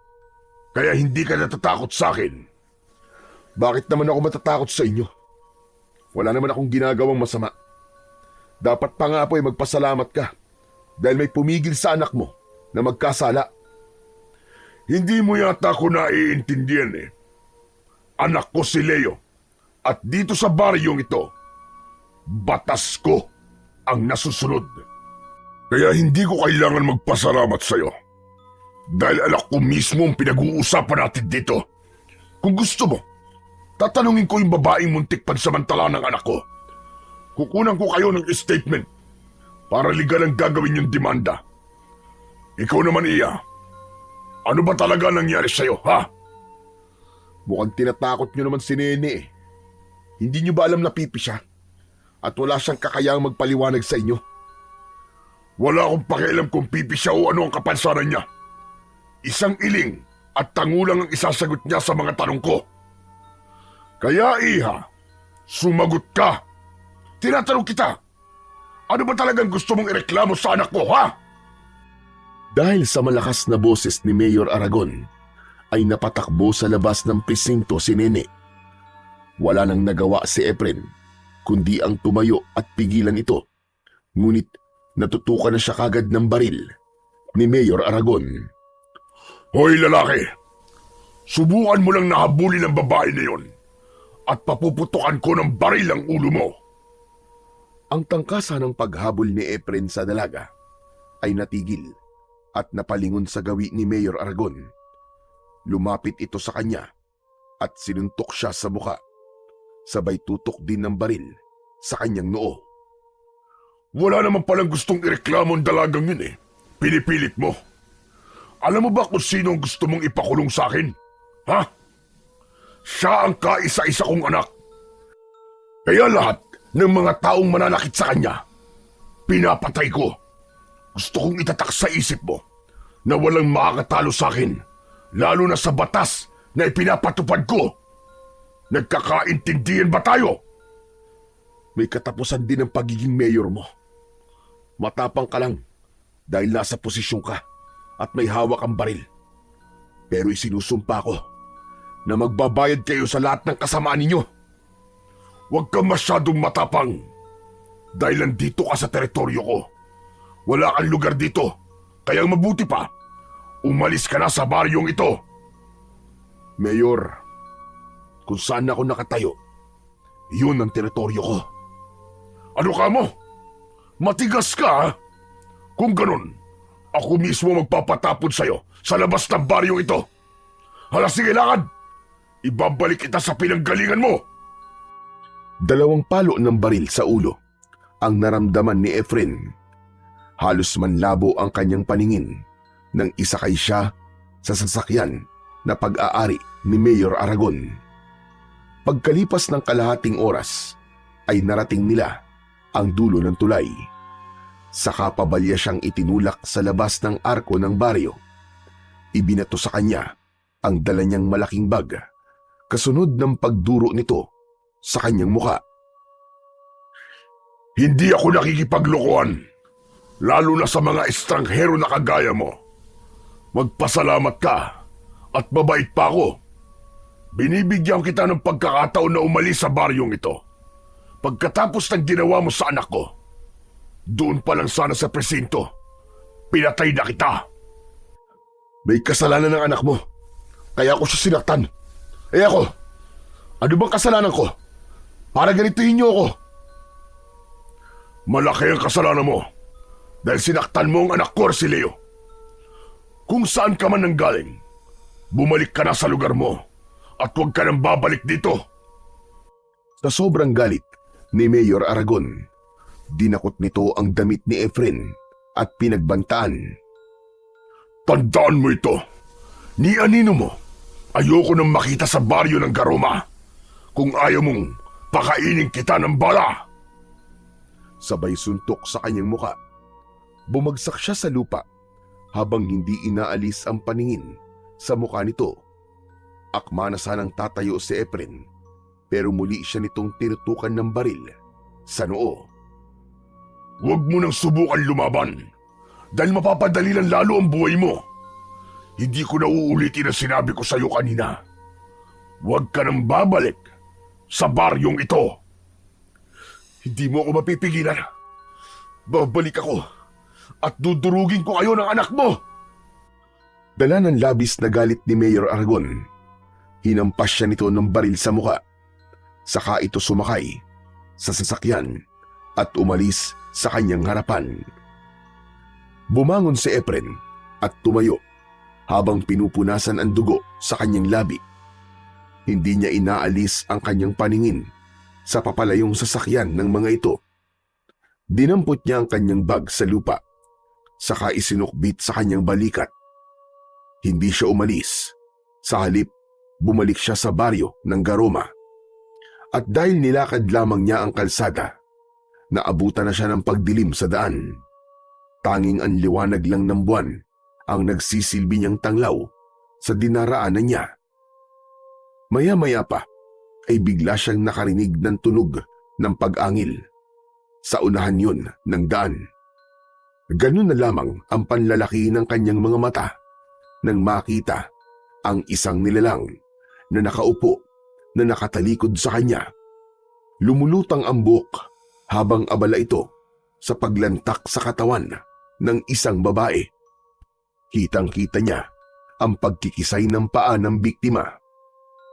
kaya hindi ka natatakot sa akin. Bakit naman ako matatakot sa inyo? Wala naman akong ginagawang masama. Dapat pa nga po ay magpasalamat ka dahil may pumigil sa anak mo na magkasala. Hindi mo yata ako naiintindihan eh. Anak ko si Leo at dito sa baryong ito, batas ko ang nasusunod. Kaya hindi ko kailangan magpasalamat sa'yo dahil anak ko mismo ang pinag-uusapan natin dito. Kung gusto mo, tatanungin ko yung babaeng muntik pansamantala ng anak ko. Kukunan ko kayo ng statement para legal ang gagawin yung demanda. Ikaw naman, Iya. Ano ba talaga nangyari sa'yo, ha? Mukhang tinatakot nyo naman si Nene eh. Hindi nyo ba alam na pipi siya? At wala siyang kakayang magpaliwanag sa inyo? Wala akong pakialam kung pipi siya o ano ang kapansanan niya. Isang iling at tangulang ang isasagot niya sa mga tanong ko. Kaya Iha, sumagot ka. Tinatanong kita, ano ba talagang gusto mong ireklamo sa anak ko, ha? Dahil sa malakas na boses ni Mayor Aragon, ay napatakbo sa labas ng presinto si Nene. Wala nang nagawa si Efren, kundi ang tumayo at pigilan ito. Ngunit natutukan na siya kagad ng baril ni Mayor Aragon. Hoy lalaki, subukan mo lang nahabulin ang babae na yon at papuputukan ko ng baril ang ulo mo. Ang tangkasa ng paghabol ni Efren sa dalaga ay natigil at napalingon sa gawi ni Mayor Aragon. Lumapit ito sa kanya at sinuntok siya sa muka. Sabay tutok din ng baril sa kanyang noo. Wala naman palang gustong ireklamo ang dalagang yun eh. Pinipilit mo. Alam mo ba kung sino ang gusto mong ipakulong sa akin? Ha? Siya ang kaisa-isa kong anak. Kaya lahat ng mga taong mananakit sa kanya, pinapatay ko. Gusto kong itatak sa isip mo na walang makakatalo sa akin, lalo na sa batas na ipinapatupad ko. Nagkakaintindihan ba tayo? May katapusan din ang pagiging mayor mo. Matapang ka lang dahil nasa posisyon ka at may hawak ang baril. Pero isinusumpa ko na magbabayad kayo sa lahat ng kasamaan ninyo. Huwag kang masyadong matapang dahil nandito ka sa teritoryo ko. Wala kang lugar dito, kaya mabuti pa, umalis ka na sa baryong ito. Mayor, kung saan ako nakatayo, yun ang teritoryo ko. Ano ka mo? Matigas ka, ha? Kung ganun, ako mismo magpapatapon sa'yo sa labas ng baryong ito. Hala, sige lakad! Ibabalik kita sa pinanggalingan mo! 2 palo ng baril sa ulo ang naramdaman ni Efren. Halos manlabo ang kanyang paningin nang isakay siya sa sasakyan na pag-aari ni Mayor Aragon. Pagkalipas ng kalahating oras ay narating nila ang dulo ng tulay. Saka pabalya siyang itinulak sa labas ng arko ng baryo. Ibinato sa kanya ang dala niyang malaking bag, kasunod ng pagduro nito sa kanyang muka. Hindi ako nakikipaglokohan, lalo na sa mga estranghero na kagaya mo. Magpasalamat ka at mabait pa ako. Binibigyan kita ng pagkakataon na umalis sa baryong ito. Pagkatapos ng ginawa mo sa anak ko, doon pa lang sana sa presinto, pinatay na kita. May kasalanan ng anak mo, kaya ako siya sinaktan. Ako, ano bang kasalanan ko? Para ganituhin niyo ako. Malaki ang kasalanan mo dahil sinaktan mo ang anak ko, si Leo. Kung saan ka man nanggaling, bumalik ka na sa lugar mo at huwag ka nang babalik dito. Sa sobrang galit ni Mayor Aragon, dinakot nito ang damit ni Efren at pinagbantaan. Tandaan mo ito. Ni anino mo, ayoko nang makita sa baryo ng Garoma. Kung ayaw mong pakainin kita ng bala. Sabay suntok sa kanyang muka. Bumagsak siya sa lupa habang hindi inaalis ang paningin sa muka nito. Akma na sanang tatayo si Efren, pero muli siya nitong tinutukan ng baril sa noo. Huwag mo nang subukan lumaban dahil mapapadali lang lalo ang buhay mo. Hindi ko na uulitin ang sinabi ko sa iyo kanina. Huwag ka nang babalik sa baryong ito. Hindi mo ako mapipigilan. Babalik ako at dudurugin ko kayo ng anak mo. Dala ng labis na galit ni Mayor Aragon, hinampas siya nito ng baril sa muka. Saka ito sumakay sa sasakyan at umalis sa kanyang harapan. Bumangon si Efren at tumayo habang pinupunasan ang dugo sa kanyang labi. Hindi niya inaalis ang kanyang paningin sa papalayong sasakyan ng mga ito. Dinampot niya ang kanyang bag sa lupa, saka isinukbit sa kanyang balikat. Hindi siya umalis. Sa halip, bumalik siya sa baryo ng Garoma. At dahil nilakad lamang niya ang kalsada, naabutan na siya ng pagdilim sa daan. Tanging ang liwanag lang ng buwan ang nagsisilbi niyang tanglaw sa dinaraanan niya. Maya-maya pa ay bigla siyang nakarinig ng tunog ng pag-angil. Sa unahan yun ng daan. Ganun na lamang ang panlalaki ng kanyang mga mata nang makita ang isang nilalang na nakaupo na nakatalikod sa kanya. Lumulutang ang buhok habang abala ito sa paglantak sa katawan ng isang babae. Kitang-kita niya ang pagkikisay ng paa ng biktima.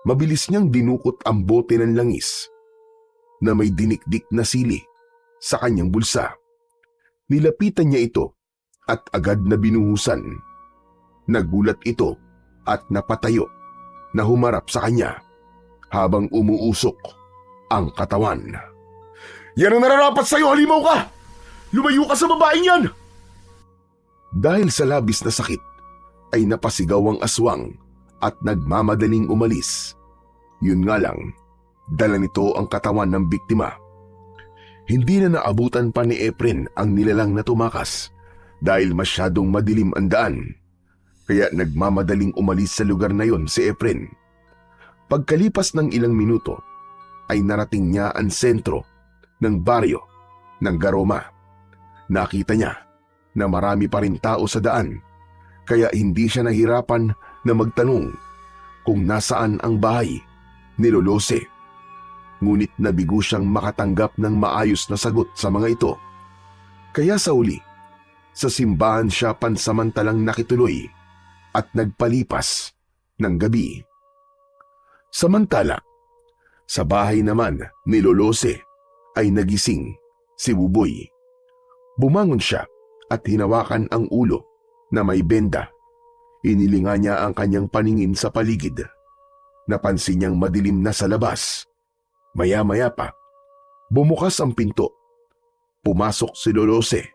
Mabilis niyang dinukot ang bote ng langis na may dinikdik na sili sa kanyang bulsa. Nilapitan niya ito at agad na binuhusan. Nagulat ito at napatayo na humarap sa kanya habang umuusok ang katawan. Yan ang nararapat sa'yo, halimaw ka! Lumayo ka sa babaeng yan! Dahil sa labis na sakit, ay napasigaw ang aswang at nagmamadaling umalis. Yun nga lang, dala nito ang katawan ng biktima. Hindi na naabutan pa ni Efren ang nilalang na tumakas dahil masyadong madilim ang daan. Kaya nagmamadaling umalis sa lugar na yon si Efren. Pagkalipas ng ilang minuto, ay narating niya ang sentro ng baryo ng Garoma. Nakita niya na marami pa rin tao sa daan, kaya hindi siya nahirapan na magtanong kung nasaan ang bahay ni Lolose. Ngunit nabigo siyang makatanggap ng maayos na sagot sa mga ito. Kaya sa uli, sa simbahan siya pansamantalang nakituloy at nagpalipas ng gabi. Samantala, sa bahay naman ni Lolose ay nagising si Buboy. Bumangon siya at hinawakan ang ulo na may benda. Inilinga niya ang kanyang paningin sa paligid. Napansin niyang madilim na sa labas. Maya-maya pa, bumukas ang pinto. Pumasok si Lolose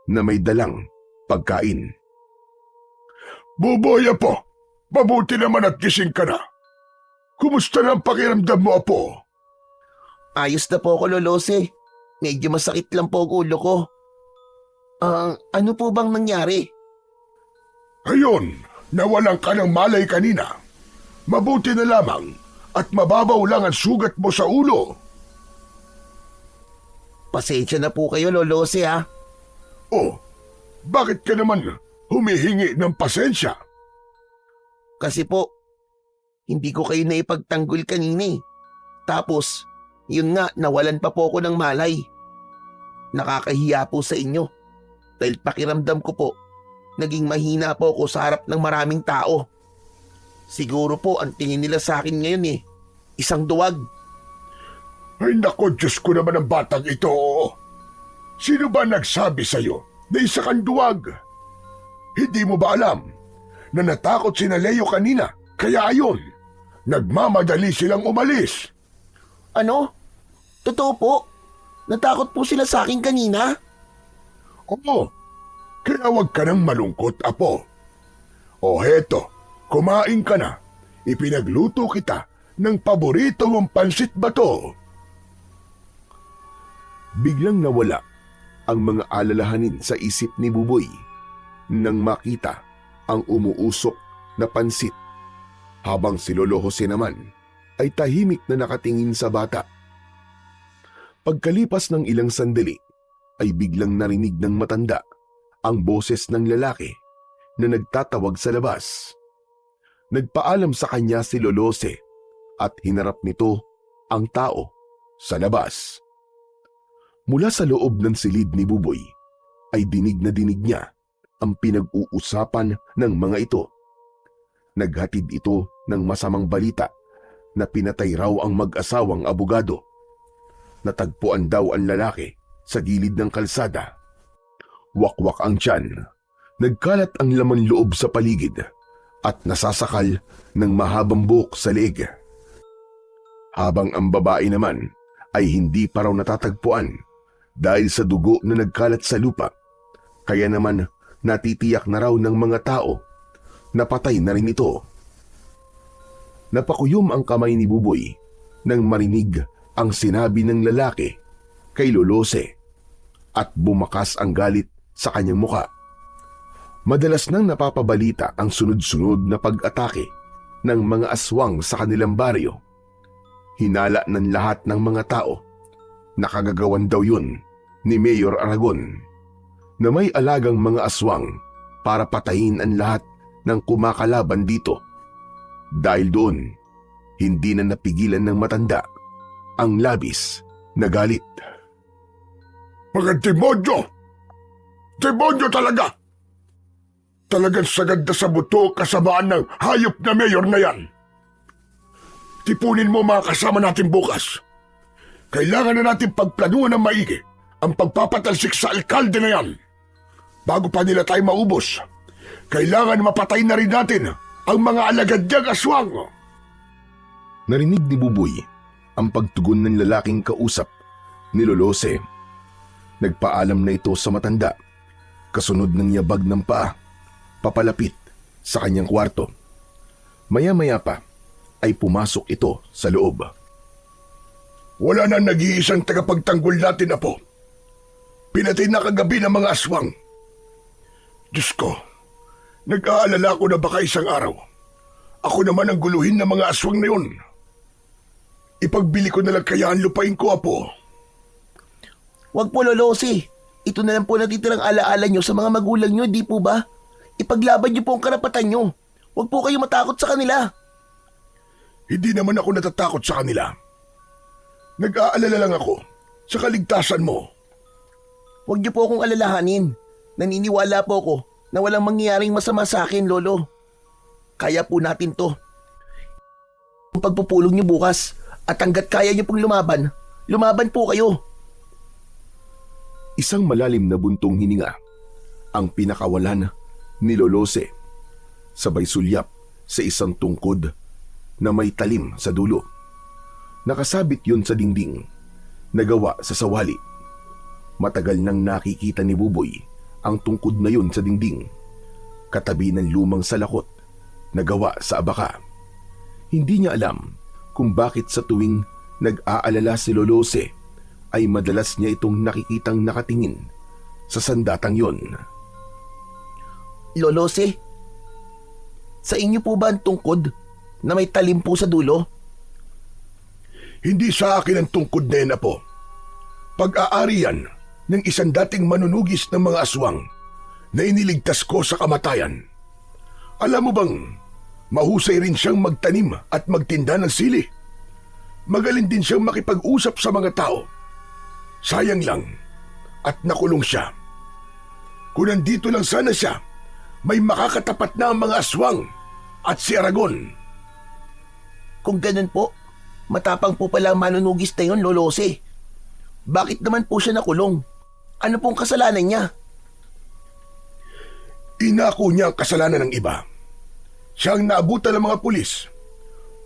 na may dalang pagkain. Buboy, Apo! Mabuti naman at gising ka na. Kumusta na ang pakiramdam mo, Apo? Ayos na po ako, Lolose. Medyo masakit lang po ang ulo ko. Ano po bang nangyari? Ayun, nawalan ka ng malay kanina. Mabuti na lamang at mababaw lang ang sugat mo sa ulo. Pasensya na po kayo, Lolose, ha? Oh, bakit ka naman humihingi ng pasensya? Kasi po, hindi ko kayo naipagtanggol kanina eh. Tapos, yun nga, nawalan pa po ako ng malay. Nakakahiya po sa inyo. Dahil pakiramdam ko po, naging mahina po ako sa harap ng maraming tao. Siguro po ang tingin nila sa akin ngayon eh, isang duwag. Ay nako, Diyos ko naman ang batang ito. Sino ba nagsabi sa'yo na isa kang duwag? Hindi mo ba alam na natakot si Leo kanina? Kaya ayon, nagmamadali silang umalis. Ano? Totoo po? Natakot po sila sa akin kanina? Oo, kaya huwag ka nang malungkot, Apo. O heto, kumain ka na. Ipinagluto kita ng paborito mong pansit bato. Biglang nawala ang mga alalahanin sa isip ni Buboy nang makita ang umuusok na pansit, habang si Lolo Jose naman ay tahimik na nakatingin sa bata. Pagkalipas ng ilang sandali ay biglang narinig ng matanda ang boses ng lalaki na nagtatawag sa labas. Nagpaalam sa kanya si Lolo Jose at hinarap nito ang tao sa labas. Mula sa loob ng silid ni Buboy ay dinig na dinig niya ang pinag-uusapan ng mga ito. Naghatid ito ng masamang balita na pinatay raw ang mag-asawang abogado. Natagpuan daw ang lalaki sa gilid ng kalsada. Wakwak ang tiyan, nagkalat ang laman loob sa paligid at nasasakal ng mahabang buhok sa leeg. Habang ang babae naman ay hindi pa raw natatagpuan dahil sa dugo na nagkalat sa lupa, kaya naman natitiyak na raw ng mga tao na patay na rin ito. Napakuyom ang kamay ni Buboy nang marinig ang sinabi ng lalaki kay Lolo Jose at bumakas ang galit sa kanyang muka. Madalas nang napapabalita ang sunod-sunod na pag-atake ng mga aswang sa kanilang baryo. Hinala ng lahat ng mga tao na kagagawan daw yun ni Mayor Aragon na may alagang mga aswang para patayin ang lahat ng kumakalaban dito. Dahil doon, hindi na napigilan ng matanda ang labis na galit. Mga demonyo! Demonyo talaga! Talagang sagad na sa buto kasamaan ng hayop na mayor na yan. Tipunin mo mga kasama natin bukas. Kailangan na natin pagplanuhan ng maigi ang pagpapatalsik sa alkalde na yan. Bago pa nila tayo maubos, kailangan mapatay na rin natin ang mga alagad niyang aswang. Narinig ni Buboy ang pagtugon ng lalaking kausap ni Lolose. Nagpaalam na ito sa matanda, kasunod ng yabag ng paa, papalapit sa kanyang kwarto. Maya-maya pa ay pumasok ito sa loob. Wala na nag-iisang tagapagtanggol natin, Apo. Pinatay na kagabi ng mga aswang. Diyos ko, nag-aalala ko na baka isang araw ako naman ang guluhin ng mga aswang na yun. Ipagbili ko na lang kaya ang lupain ko, Apo. Huwag po, Lolosi. Ito na lang po natitirang alaala nyo sa mga magulang nyo, di po ba? Ipaglaban nyo po ang karapatan nyo. Huwag po kayo matakot sa kanila. Hindi naman ako natatakot sa kanila. Nag-aalala lang ako sa kaligtasan mo. Huwag nyo po akong alalahanin. Naniniwala po ako na walang mangyayaring masama sa akin, Lolo. Kaya po natin to. Ang pagpupulong nyo bukas at hanggat kaya nyo pong lumaban, lumaban po kayo. Isang malalim na buntong hininga ang pinakawalan ni Lolose. Sabay sulyap sa isang tungkod na may talim sa dulo. Nakasabit yun sa dingding, nagawa sa sawali. Matagal nang nakikita ni Buboy ang tungkod na yun sa dingding, katabi ng lumang salakot na gawa sa abaka. Hindi niya alam kung bakit sa tuwing nag-aalala si Lolose ay madalas niya itong nakikitang nakatingin sa sandatang yon. Lolose, sa inyo po ba ang tungkod na may talim po sa dulo? Hindi sa akin ang tungkod na yan, Apo. Pag-aari yan ng isang dating manunugis ng mga aswang na iniligtas ko sa kamatayan. Alam mo bang, mahusay rin siyang magtanim at magtinda ng sili. Magaling din siyang makipag-usap sa mga tao. Sayang lang at nakulong siya. Kung nandito lang sana siya, may makakatapat na ang mga aswang at si Aragon. Kung ganun po, matapang po pala ang manunugis na yun, Lolose. Bakit naman po siya nakulong? Ano pong kasalanan niya? Inako niya ang kasalanan ng iba. Siya ang naabutan ng mga pulis.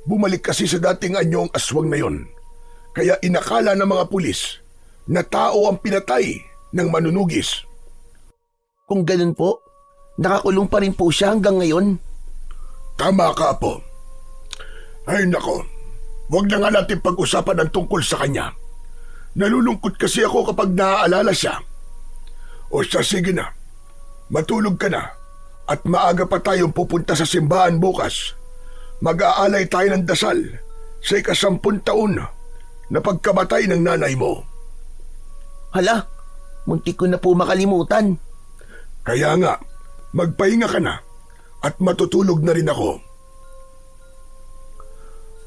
Bumalik kasi sa dating anyo ang aswang na yon. Kaya inakala ng mga pulis na tao ang pinatay ng manunugis. Kung ganun po, nakakulong pa rin po siya hanggang ngayon. Tama ka, Apo. Ay nako, huwag na nga natin pag-usapan ang tungkol sa kanya. Nalulungkot kasi ako kapag naaalala siya. O siya, sige na. Matulog ka na at maaga pa tayong pupunta sa simbahan bukas. Mag-aalay tayo ng dasal sa 10 taon na pagkamatay ng nanay mo. Hala, muntik ko na po makalimutan. Kaya nga, magpahinga ka na at matutulog na rin ako.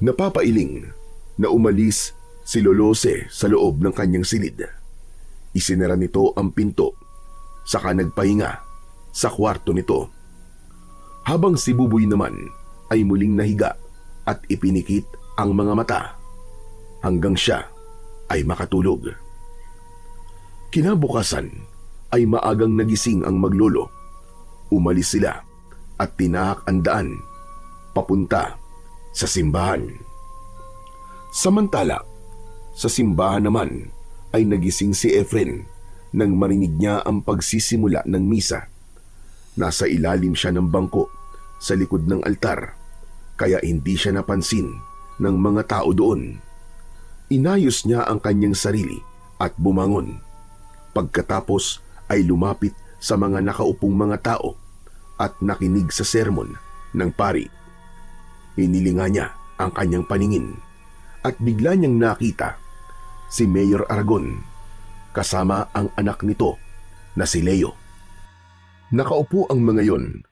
Napapailing na umalis si Lolose sa loob ng kanyang silid. Isinara nito ang pinto, saka nagpahinga sa kwarto nito. Habang si Buboy naman ay muling nahiga at ipinikit ang mga mata hanggang siya ay makatulog. Kinabukasan ay maagang nagising ang maglolo. Umalis sila at tinahak ang daan papunta sa simbahan. Samantala, sa simbahan naman ay nagising si Efren nang marinig niya ang pagsisimula ng misa. Nasa ilalim siya ng bangko sa likod ng altar, kaya hindi siya napansin ng mga tao doon. Inayos niya ang kanyang sarili at bumangon. Pagkatapos ay lumapit sa mga nakaupong mga tao at nakinig sa sermon ng pari. Inilinga niya ang kanyang paningin at bigla niyang nakita si Mayor Aragon kasama ang anak nito na si Leo. Nakaupo ang mga yon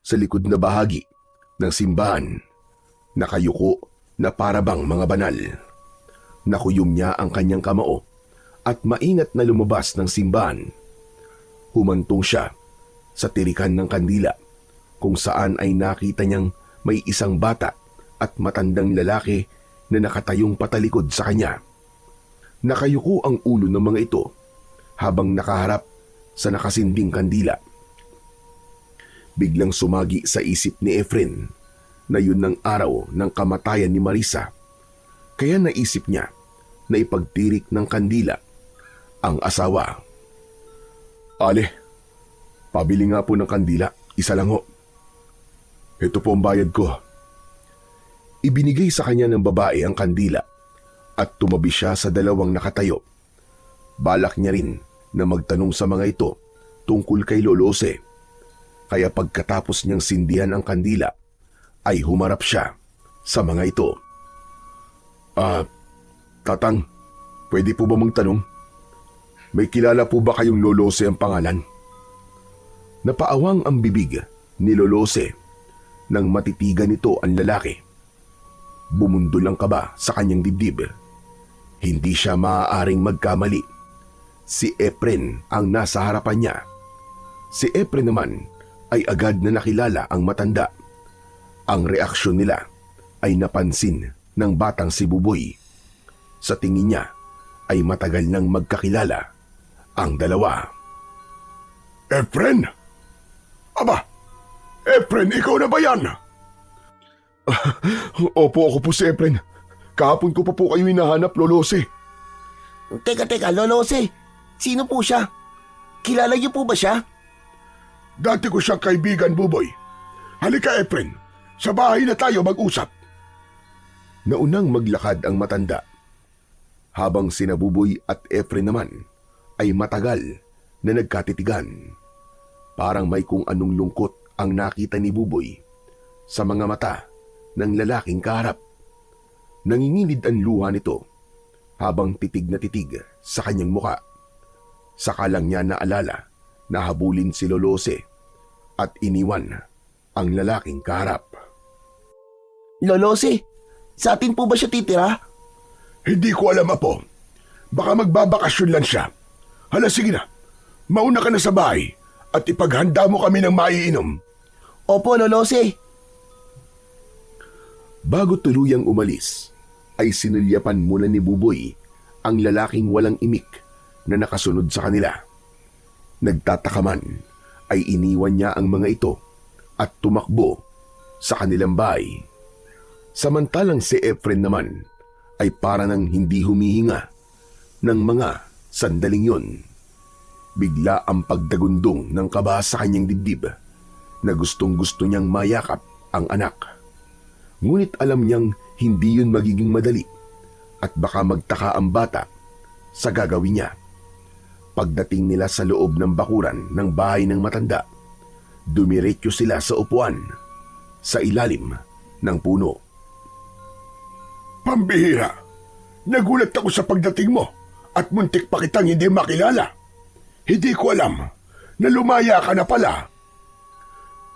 sa likod na bahagi ng simbahan, nakayuko na parabang mga banal. Nakuyom niya ang kanyang kamao at maingat na lumabas ng simbahan. Humantong siya sa tirikan ng kandila kung saan ay nakita niyang may isang bata at matandang lalaki na nakatayong patalikod sa kanya. Nakayuko ang ulo ng mga ito habang nakaharap sa nakasinding kandila. Biglang sumagi sa isip ni Efren na yun ang araw ng kamatayan ni Marisa, kaya naisip niya na ipagtirik ng kandila ang asawa. Ale, pabili nga po ng kandila, isa lang ho. Ito po ang bayad ko. Ibinigay sa kanya ng babae ang kandila at tumabi siya sa dalawang nakatayo. Balak niya rin na magtanong sa mga ito tungkol kay Lolose. Kaya pagkatapos niyang sindihan ang kandila, ay humarap siya sa mga ito. Tatang, pwede po ba magtanong? May kilala po ba kayong Lolose ang pangalan? Napaawang ang bibig ni Lolose nang matitigan nito ang lalaki. Bumundol ang kaba sa kanyang dibdib. Hindi siya maaaring magkamali. Si Efren ang nasa harapan niya. Si Efren naman ay agad na nakilala ang matanda. Ang reaksyon nila ay napansin ng batang si Buboy. Sa tingin niya ay matagal nang magkakilala ang dalawa. Efren? Aba, Efren, ikaw na ba yan? Opo, ako po si Efren. Kahapon ko pa po kayo hinahanap, Lolose. Teka, Lolose. Sino po siya? Kilala niyo po ba siya? Dati ko siyang kaibigan, Buboy. Halika, Efren. Sa bahay na tayo mag-usap. Naunang maglakad ang matanda, habang sina Buboy at Efren naman ay matagal na nagkatitigan. Parang may kung anong lungkot ang nakita ni Buboy sa mga mata ng lalaking kaharap. Nanginginid ang luha nito habang titig na titig sa kanyang muka. Saka lang niya naalala na habulin si Lolose at iniwan ang lalaking kaharap. Lolose, sa atin po ba siya titira? Hindi ko alam, Apo. Baka magbabakasyon lang siya. Hala, sige na. Mauna ka na sa bahay at ipaghanda mo kami ng maiinom. Opo, Lolose. Bago tuluyang umalis, ay sinulyapan muna ni Buboy ang lalaking walang imik na nakasunod sa kanila. Nagtataka man ay iniwan niya ang mga ito at tumakbo sa kanilang bahay. Samantalang si Efren naman ay para nang hindi humihinga ng mga sandaling yon. Bigla ang pagdagundong ng kaba sa kanyang dibdib na gustong-gusto niyang mayakap ang anak. Ngunit alam niyang hindi yun magiging madali at baka magtaka ang bata sa gagawin niya. Pagdating nila sa loob ng bakuran ng bahay ng matanda, dumiretso sila sa upuan sa ilalim ng puno. Pambihira! Nagulat ako sa pagdating mo at muntik pa kitang hindi makilala. Hindi ko alam na lumaya ka na pala.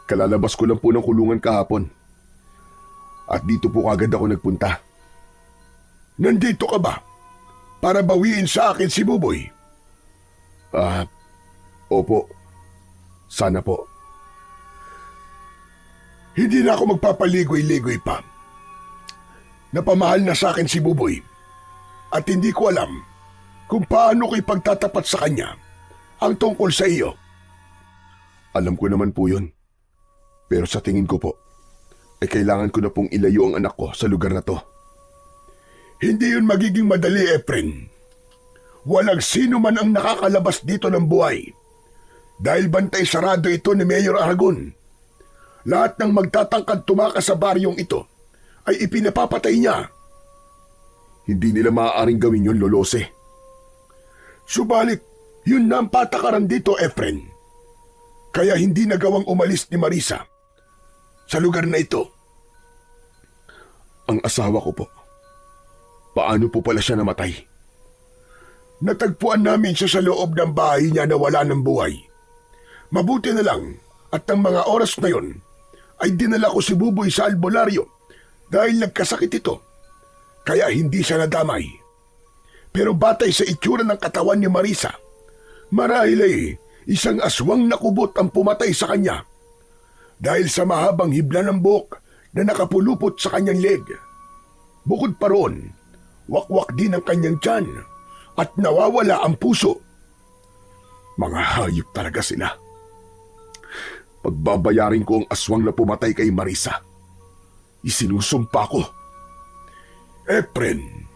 Kalalabas ko lang po ng kulungan kahapon. At dito po kagad ako nagpunta. Nandito ka ba para bawiin sa akin si Buboy? Opo. Sana po. Hindi na ako magpapaligoy-ligoy pa. Napamahal na sa akin si Buboy at hindi ko alam kung paano ko ipagtatapat sa kanya ang tungkol sa iyo. Alam ko naman po yun. Pero sa tingin ko po, ay kailangan ko na pong ilayo ang anak ko sa lugar na to. Hindi yun magiging madali, Efren. Walang sino man ang nakakalabas dito ng buhay. Dahil bantay sarado ito ni Mayor Aragon. Lahat ng magtatangkad tumakas sa baryong ito ay ipinapapatay niya. Hindi nila maaaring gawin yun, Lolose. Subalit, yun na ang patakaran dito, Efren. Kaya hindi nagawang umalis ni Marisa sa lugar na ito. Ang asawa ko po. Paano po pala siya namatay? Natagpuan namin siya sa loob ng bahay niya na wala ng buhay. Mabuti na lang at ng mga oras na yon ay dinala ko si Buboy sa albularyo dahil nagkasakit ito. Kaya hindi siya nadamay. Pero batay sa itsura ng katawan ni Marisa, marahil ay isang aswang nakubot ang pumatay sa kanya dahil sa mahabang hibla ng buhok na nakapulupot sa kanyang leg. Bukod pa roon, wakwak din ang kanyang tiyan at nawawala ang puso. Mga hayop talaga sila. Pagbabayarin ko ang aswang na pumatay kay Marisa. Isinusumpa ko. Efren,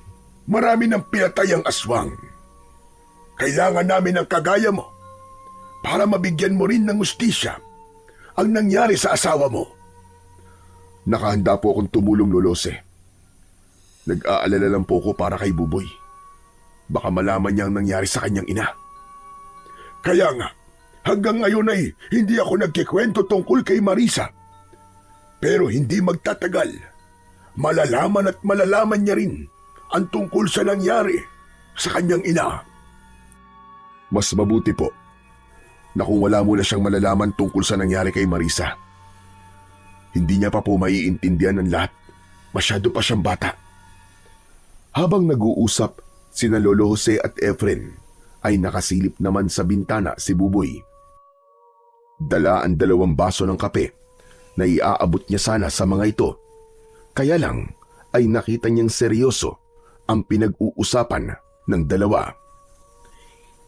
marami ng pinatay ang aswang. Kailangan namin ng kagaya mo para mabigyan mo rin ng hustisya ang nangyari sa asawa mo. Nakahanda po akong tumulong, Lolose. Nag-aalala lang po ko para kay Buboy. Baka malaman niya ang nangyari sa kanyang ina. Kaya nga, hanggang ngayon ay hindi ako nagkikwento tungkol kay Marisa. Pero hindi magtatagal, malalaman at malalaman niya rin ang tungkol sa nangyari sa kanyang ina. Mas mabuti po na kung wala mo na siyang malalaman tungkol sa nangyari kay Marisa. Hindi niya pa po maiintindihan ng lahat. Masyado pa siyang bata. Habang nag-uusap, sina Lolo Jose at Efren ay nakasilip naman sa bintana si Buboy. Dala ang 2 baso ng kape na iaabot niya sana sa mga ito. Kaya lang ay nakita niyang seryoso ang pinag-uusapan ng dalawa.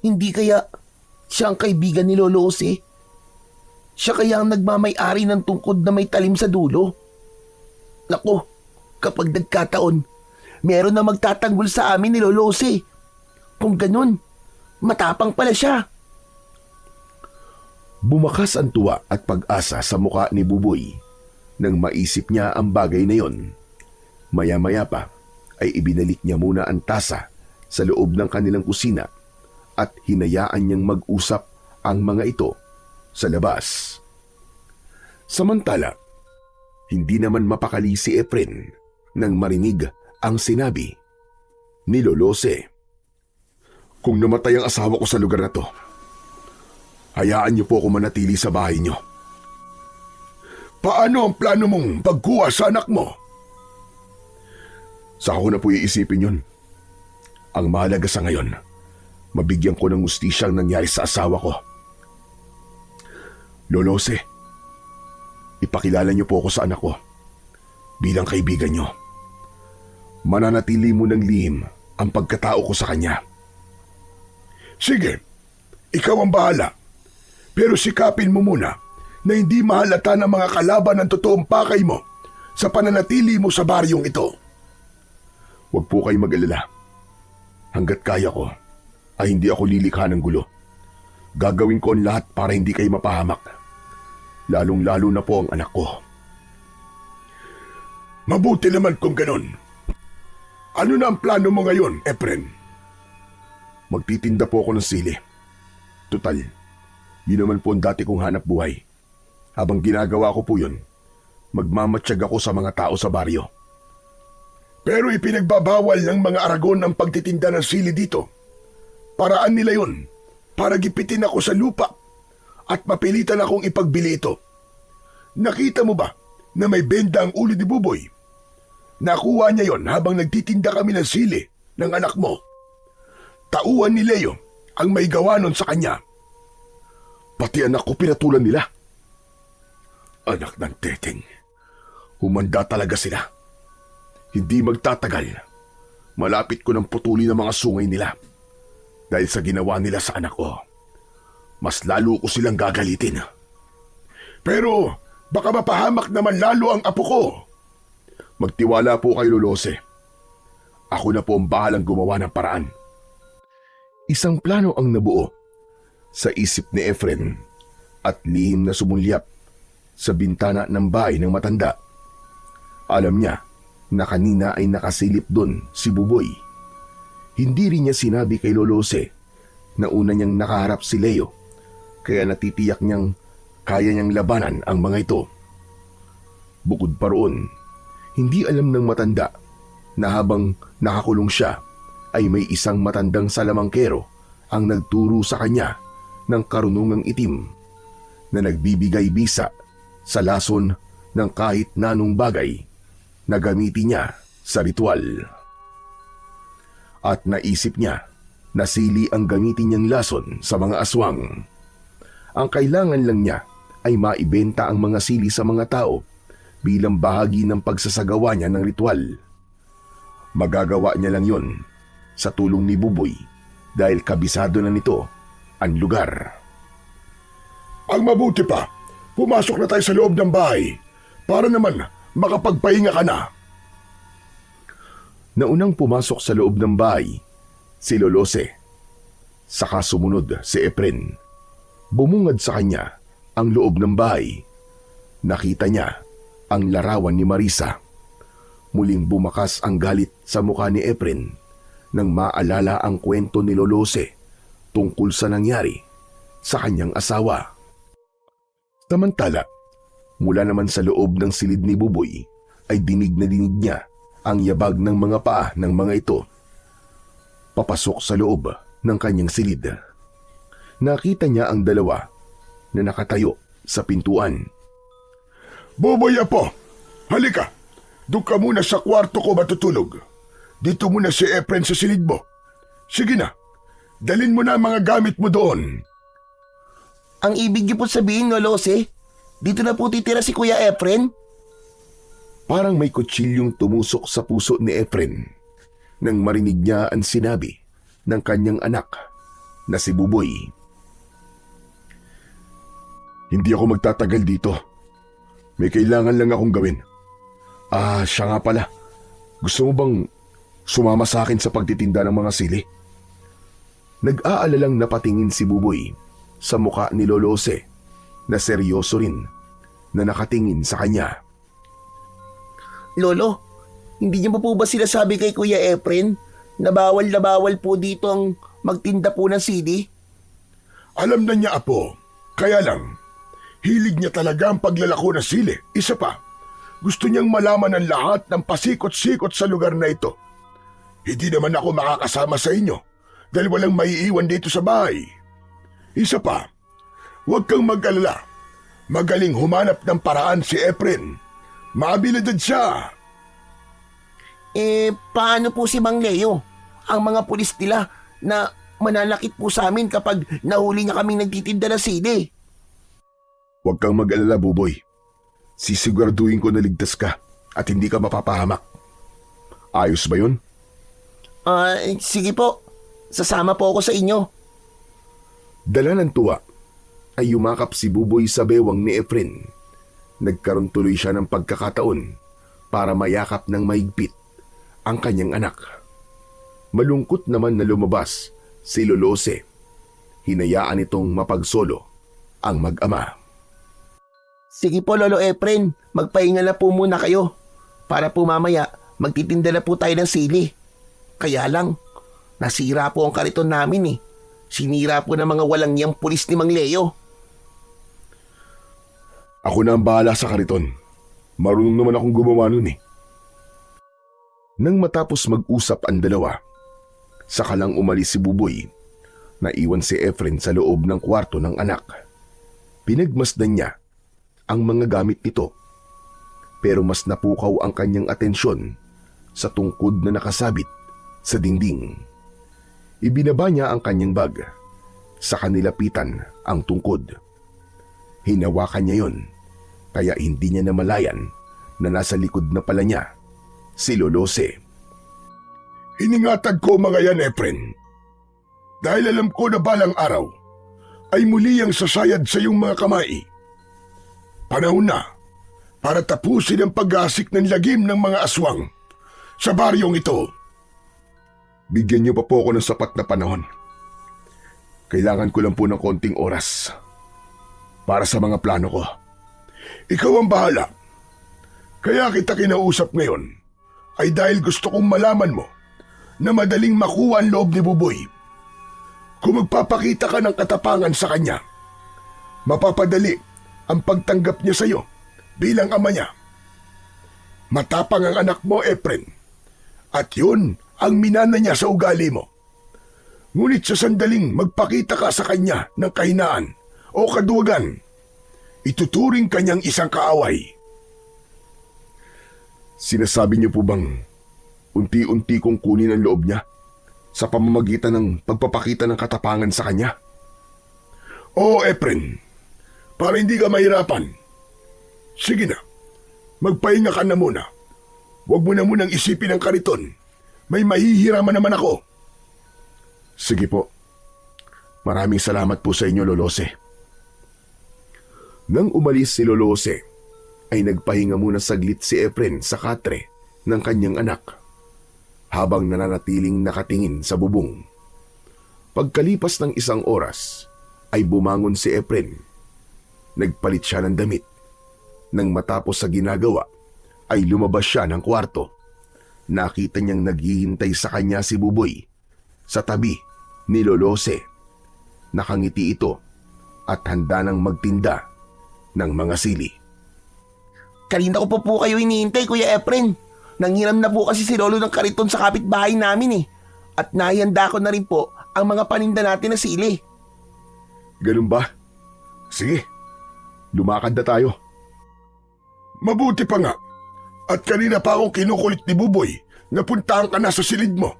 Hindi kaya siya ang kaibigan ni Lolo Jose? Siya kaya ang nagmamay-ari ng tungkod na may talim sa dulo? Nako, kapag nagkataon, meron na magtatanggol sa amin ni Lolo Jose. Kung ganun, matapang pala siya. Bumakas ang tuwa at pag-asa sa muka ni Buboy nang maisip niya ang bagay na yon. Maya-maya pa ay ibinalik niya muna ang tasa sa loob ng kanilang kusina at hinayaan niyang mag-usap ang mga ito sa labas. Samantala, hindi naman mapakali si Efren nang marinig ang sinabi ni Lolose. Kung namatay ang asawa ko sa lugar na to, hayaan niyo po ako manatili sa bahay niyo. Paano ang plano mong pagkuha sa anak mo? Saka ko na po iisipin yun. Ang mahalaga sa ngayon, mabigyan ko ng hustisya ang nangyari sa asawa ko. Lolose, ipakilala niyo po ako sa anak ko bilang kaibigan niyo. Mananatili mo ng lihim ang pagkatao ko sa kanya. Sige, ikaw ang bahala. Pero sikapin mo muna na hindi mahalata ng mga kalaban ng totoong pakay mo sa pananatili mo sa baryong ito. Huwag po kayo mag-alala. Hanggat kaya ko, ay hindi ako lilikha ng gulo. Gagawin ko ang lahat para hindi kayo mapahamak. Lalong-lalo na po ang anak ko. Mabuti naman kung ganon. Ano na ang plano mo ngayon, Efren? Magtitinda po ako ng sili. Tutal, yun naman po ang dati kong hanap buhay. Habang ginagawa ko po yun, magmamatsyag ako sa mga tao sa baryo. Pero ipinagbabawal ng mga Aragon ang pagtitinda ng sili dito. Paraan nila yun para gipitin ako sa lupa at mapilitan akong ipagbili ito. Nakita mo ba na may benda ang ulo ni Buboy? Nakuha niya yon habang nagtitinda kami ng sili ng anak mo. Tauhan ni Leo ang may gawa nun sa kanya. Pati anak ko pinatulan nila. Anak ng teteng. Humanda talaga sila. Hindi magtatagal. Malapit ko ng putuli ng mga sungay nila. Dahil sa ginawa nila sa anak ko. Mas lalo ko silang gagalitin. Pero baka mapahamak naman lalo ang apo ko. Magtiwala po kay Lolose. Ako na po ang bahalang gumawa ng paraan. Isang plano ang nabuo sa isip ni Efren at lihim na sumulyap sa bintana ng bahay ng matanda. Alam niya na kanina ay nakasilip doon si Buboy. Hindi rin niya sinabi kay Lolose na una niyang nakaharap si Leo, kaya natitiyak niyang kaya niyang labanan ang mga ito. Bukod pa roon, hindi alam ng matanda na habang nakakulong siya ay may isang matandang salamangkero ang nagturo sa kanya ng karunungang itim na nagbibigay bisa sa lason ng kahit nanong bagay na gamitin niya sa ritual. At naisip niya na sili ang gamitin niyang lason sa mga aswang. Ang kailangan lang niya ay maibenta ang mga sili sa mga tao bilang bahagi ng pagsasagawa niya ng ritual. Magagawa niya lang yon sa tulong ni Buboy dahil kabisado na nito ang lugar. Ang mabuti pa, pumasok na tayo sa loob ng bahay para naman makapagpahinga ka na. Naunang pumasok sa loob ng bahay, si Lolose. Saka sumunod si Efren. Bumungad sa kanya ang loob ng bahay. Nakita niya ang larawan ni Marisa. Muling bumakas ang galit sa mukha ni Efren nang maalala ang kwento ni Lolose tungkol sa nangyari sa kanyang asawa. Samantala, mula naman sa loob ng silid ni Buboy ay dinig na dinig niya ang yabag ng mga paa ng mga ito. Papasok sa loob ng kanyang silid. Nakita niya ang dalawa na nakatayo sa pintuan. Buboy Apo, halika. Doon ka muna sa kwarto ko matutulog. Dito muna si Efren sa silid mo. Sige na, dalin mo na ang mga gamit mo doon. Ang ibig niyo po sabihin, Lolose, dito na po titira si Kuya Efren? Parang may kutsilyong tumusok sa puso ni Efren nang marinig niya ang sinabi ng kanyang anak na si Buboy. Hindi ako magtatagal dito. May kailangan lang akong gawin. Siya nga pala. Gusto mo bang sumama sa akin sa pagtitinda ng mga sili? Nag-aalalang napatingin si Buboy sa muka ni Lolose na seryoso rin na nakatingin sa kanya. Lolo, hindi niyo po ba sinasabi kay Kuya Efren na bawal po dito ang magtinda po ng sili? Alam na niya, Apo. Kaya lang, hilig niya talaga ang paglalako ng sili. Isa pa, gusto niyang malaman ang lahat ng pasikot-sikot sa lugar na ito. Hindi naman ako makakasama sa inyo dahil walang maiiwan dito sa bahay. Isa pa, huwag kang mag-alala. Magaling humanap ng paraan si Efren. Maabilidad siya. Paano po si Mang Leo? Ang mga pulis nila na mananakit po sa amin kapag nahuli niya kaming nagtitinda ng sili. Huwag kang mag-alala, Buboy. Sisiguraduhin ko na ligtas ka at hindi ka mapapahamak. Ayos ba yun? Sige po. Sasama po ako sa inyo. Dala ng tuwa ay yumakap si Buboy sa bewang ni Efren. Nagkaroon tuloy siya ng pagkakataon para mayakap ng mahigpit ang kanyang anak. Malungkot naman na lumabas si Lolose. Hinayaan itong mapagsolo ang mag-ama. Sige po, Lolo Efren. Magpahinga na po muna kayo. Para po mamaya, magtitinda na po tayo ng sili. Kaya lang, nasira po ang kariton namin eh. Sinira po ng mga walang niyang pulis ni Mang Leo. Ako na ang bahala sa kariton. Marunong naman akong gumawa nun eh. Nang matapos mag-usap ang dalawa, saka lang umalis si Buboy. Naiwan si Efren sa loob ng kwarto ng anak. Pinagmasdan niya ang mga gamit nito. Pero mas napukaw ang kanyang atensyon sa tungkod na nakasabit sa dingding. Ibinaba niya ang kanyang bag. Sa kanilapitan ang tungkod. Hinawakan niya yon. Kaya hindi niya namalayan na nasa likod na pala niya si Lolose. Iningatag ko mga yan, Efren. Dahil alam ko na balang araw ay muli ang sasayad sa iyong mga kamay. Panahon na para tapusin ang pag-asik ng lagim ng mga aswang sa baryong ito. Bigyan niyo pa po ako ng sapat na panahon. Kailangan ko lang po ng konting oras para sa mga plano ko. Ikaw ang bahala. Kaya kita kinausap ngayon ay dahil gusto kong malaman mo na madaling makuha ang loob ni Buboy. Kung magpapakita ka ng katapangan sa kanya, mapapadali ang pagtanggap niya sa iyo bilang ama niya. Matapang ang anak mo, Efren, at yun ang minana niya sa ugali mo. Ngunit sa sandaling magpakita ka sa kanya ng kahinaan o kaduwagan, ituturing kanyang isang kaaway. Sinasabi niyo po bang unti-unti kong kunin ang loob niya sa pamamagitan ng pagpapakita ng katapangan sa kanya? Oo, Efren, para hindi ka mahirapan. Sige na, magpahinga ka na muna. Huwag mo na munang isipin ang kariton. May mahihiraman naman ako. Sige po. Maraming salamat po sa inyo, Lolose. Nang umalis si Lolose, ay nagpahinga muna saglit si Efren sa katre ng kanyang anak, habang nananatiling nakatingin sa bubong. Pagkalipas ng isang oras, ay bumangon si Efren. Nagpalit siya ng damit. Nang matapos sa ginagawa, ay lumabas siya ng kwarto. Nakita niyang naghihintay sa kanya si Buboy sa tabi ni Lolose. Nakangiti ito at handa nang magtinda ng mga sili. Kanina ko po kayo iniintay, Kuya Efren. Nanghiram na po kasi si Lolo ng kariton sa kapitbahay namin eh. At nahihanda ko na rin po ang mga paninda natin na sili. Ganun ba? Sige, lumakad na tayo. Mabuti pa nga. At kanina pa akong kinukulit ni Buboy na puntahan ka na sa silid mo.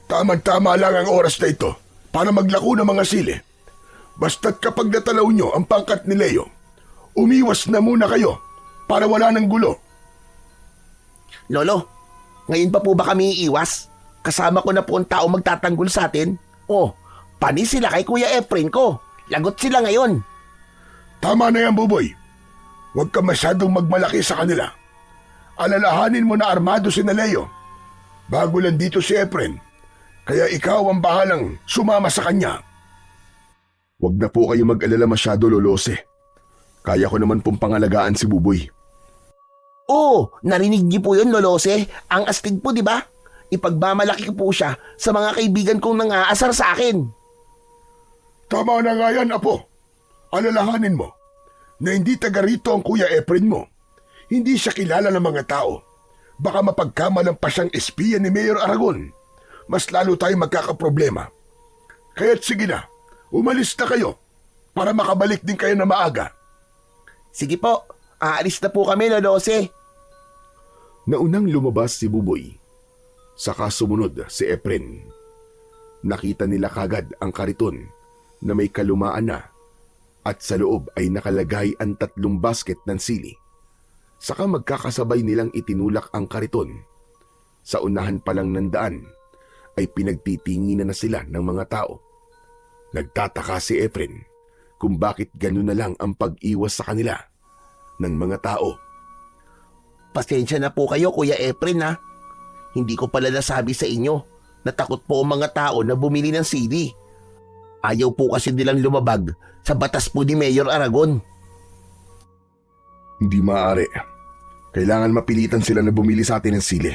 Tama-tama lang ang oras na ito para maglako ng mga sili. Basta't kapag natalaw nyo ang pangkat ni Leo, umiwas na muna kayo para wala ng gulo. Lolo, ngayon pa po ba kami iiwas? Kasama ko na po ang tao magtatanggol sa atin. Oh, panis sila kay Kuya Efren ko. Lagot sila ngayon. Tama na yan, Buboy. Huwag ka masyadong magmalaki sa kanila. Alalahanin mo na armado si Leo. Bago lang dito si Efren, kaya ikaw ang bahalang sumama sa kanya. Huwag na po kayo mag-alala masyado, Lolose. Kaya ko naman pong pangalagaan si Buboy. Oo, narinig niyo po yun, Lolose. Ang astig po, di ba? Ipagmamalaki ko po siya sa mga kaibigan kong nang-aasar sa akin. Tama na nga yan, Apo. Alalahanin mo na hindi taga rito ang Kuya Efren mo. Hindi siya kilala ng mga tao. Baka mapagkamalang pa siyang espiya ni Mayor Aragon. Mas lalo tayong magkakaproblema. Kaya't sige na, umalis na kayo para makabalik din kayo na maaga. Sige po, aalis na po kami, Lolose. Naunang lumabas si Buboy. Saka sumunod si Efren. Nakita nila kagad ang kariton na may kalumaan na at sa loob ay nakalagay ang 3 basket ng sili. Saka magkakasabay nilang itinulak ang kariton. Sa unahan pa lang ng daan ay pinagtitinginan na sila ng mga tao. Nagtataka si Efren kung bakit gano'n na lang ang pag-iwas sa kanila ng mga tao. Pasensya na po kayo, Kuya Efren ha. Hindi ko pala nasabi sa inyo na takot po ang mga tao na bumili ng sili. Ayaw po kasi nilang lumabag sa batas po ni Mayor Aragon. Hindi maaari. Kailangan mapilitan sila na bumili sa atin ng sili.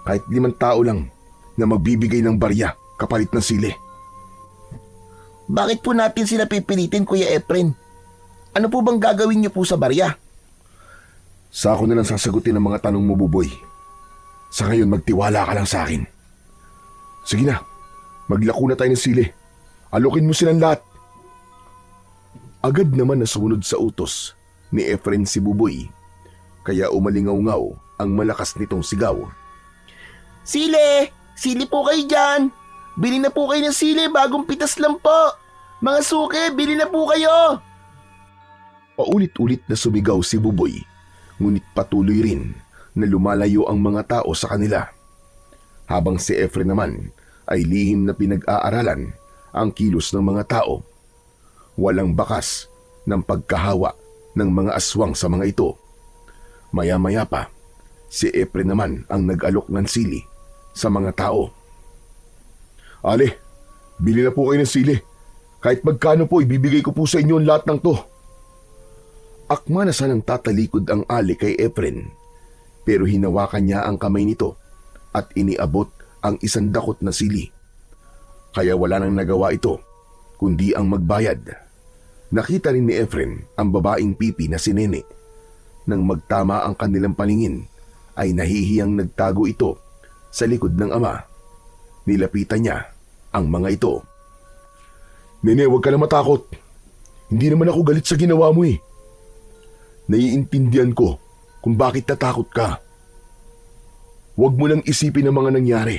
Kahit 5 tao lang na magbibigay ng barya kapalit ng sili. Bakit po natin sila pipilitin, Kuya Efren? Ano po bang gagawin niyo po sa barya? Sa ako na lang sasagutin ang mga tanong mo, Buboy. Sa ngayon, magtiwala ka lang sa akin. Sige na, maglako na tayo ng sili. Alokin mo silang lahat. Agad naman nasunod sa utos ni Efren si Buboy, kaya umalingaw-ngaw ang malakas nitong sigaw. Sili! Sili po kayo dyan! Bili na po kayo ng sili, bagong pitas lang po! Mga suke, bili na po kayo! Paulit-ulit na sumigaw si Buboy, ngunit patuloy rin na lumalayo ang mga tao sa kanila. Habang si Efren naman ay lihim na pinag-aaralan ang kilos ng mga tao. Walang bakas ng pagkahawa ng mga aswang sa mga ito. Maya-maya pa, si Efren naman ang nag-alok ng sili sa mga tao. Ale, bili na po kayo ng sili. Kahit magkano po, ibibigay ko po sa inyo ang lahat ng to. Akma na sanang tatalikod ang Ali kay Efren, pero hinawakan niya ang kamay nito at iniabot ang 1 dakot na sili. Kaya wala nang nagawa ito, kundi ang magbayad. Nakita rin ni Efren ang babaeng pipi na si Nene. Nang magtama ang kanilang paningin, ay nahihiyang nagtago ito sa likod ng ama. Nilapitan niya ang mga ito. Nene, huwag ka na matakot. Hindi naman ako galit sa ginawa mo eh. Naiintindihan ko kung bakit natakot ka. Huwag mo lang isipin ang mga nangyari.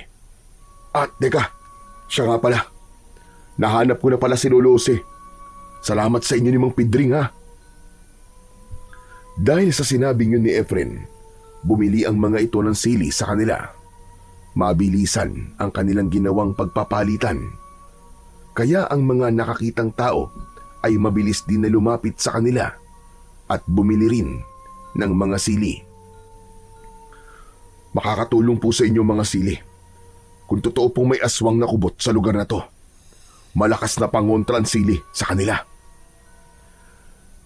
At teka, siya nga pala. Nahanap ko na pala si Lolo Jose. Salamat sa inyo ni Mang Pidring ha. Dahil sa sinabing yun ni Efren, bumili ang mga ito ng sili sa kanila. Mabilisan ang kanilang ginawang pagpapalitan. Kaya ang mga nakakitang tao ay mabilis din na lumapit sa kanila at bumili rin ng mga sili. Makakatulong po sa inyo mga sili. Kung totoo pong may aswang na kubot sa lugar na to, malakas na pangontra ang sili sa kanila.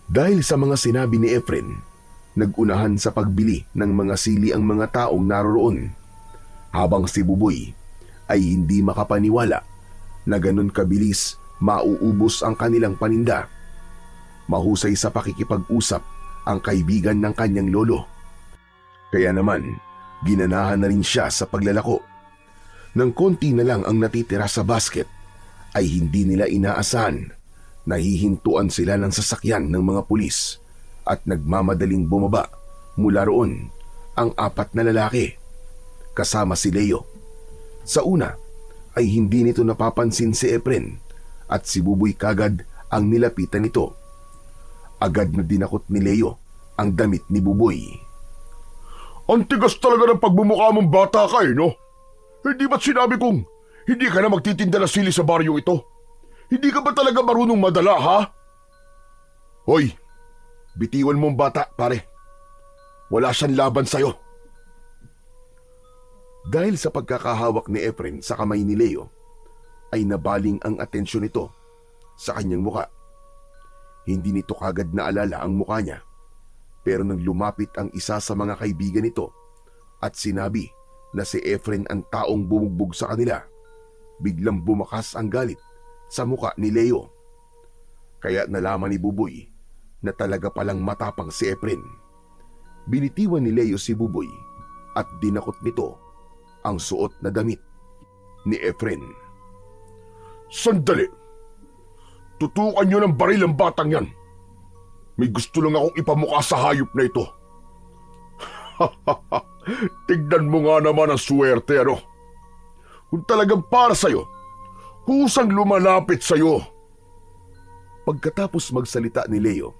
Dahil sa mga sinabi ni Efren, nagunahan sa pagbili ng mga sili ang mga taong naroroon, habang si Buboy ay hindi makapaniwala na ganun kabilis mauubos ang kanilang paninda. Mahusay sa pakikipag-usap ang kaibigan ng kanyang lolo. Kaya naman, ginanahan na rin siya sa paglalako. Nang konti na lang ang natitira sa basket, ay hindi nila inaasahan. Nahihintuan sila ng sasakyan ng mga pulis at nagmamadaling bumaba mula roon ang 4 na lalaki, kasama si Leo. Sa una ay hindi nito napapansin si Efren at si Buboy kagad ang nilapitan nito. Agad na dinakot ni Leo ang damit ni Buboy. Ang tigas talaga ng pagbumukha mong bata ka no? Hindi ba't sinabi kong hindi ka na magtitinda ng sili sa baryo ito? Hindi ka ba talaga marunong madala, ha? Hoy, bitiwan mong bata, pare. Wala siyang laban sa'yo. Dahil sa pagkakahawak ni Efren sa kamay ni Leo, ay nabaling ang atensyon nito sa kanyang muka. Hindi nito kagad naalala ang muka niya, pero nang lumapit ang isa sa mga kaibigan nito at sinabi na si Efren ang taong bumugbog sa kanila, biglang bumakas ang galit sa muka ni Leo. Kaya nalaman ni Buboy na talaga palang matapang si Efren. Binitiwan ni Leo si Buboy at dinakot nito ang suot na damit ni Efren. Sandali! Tutukan niyo ng baril ang batang yan. May gusto lang akong ipamukha sa hayop na ito. Tignan mo nga naman ang swerte, ano? Kung talagang para sa'yo, kusang lumalapit sa'yo. Pagkatapos magsalita ni Leo,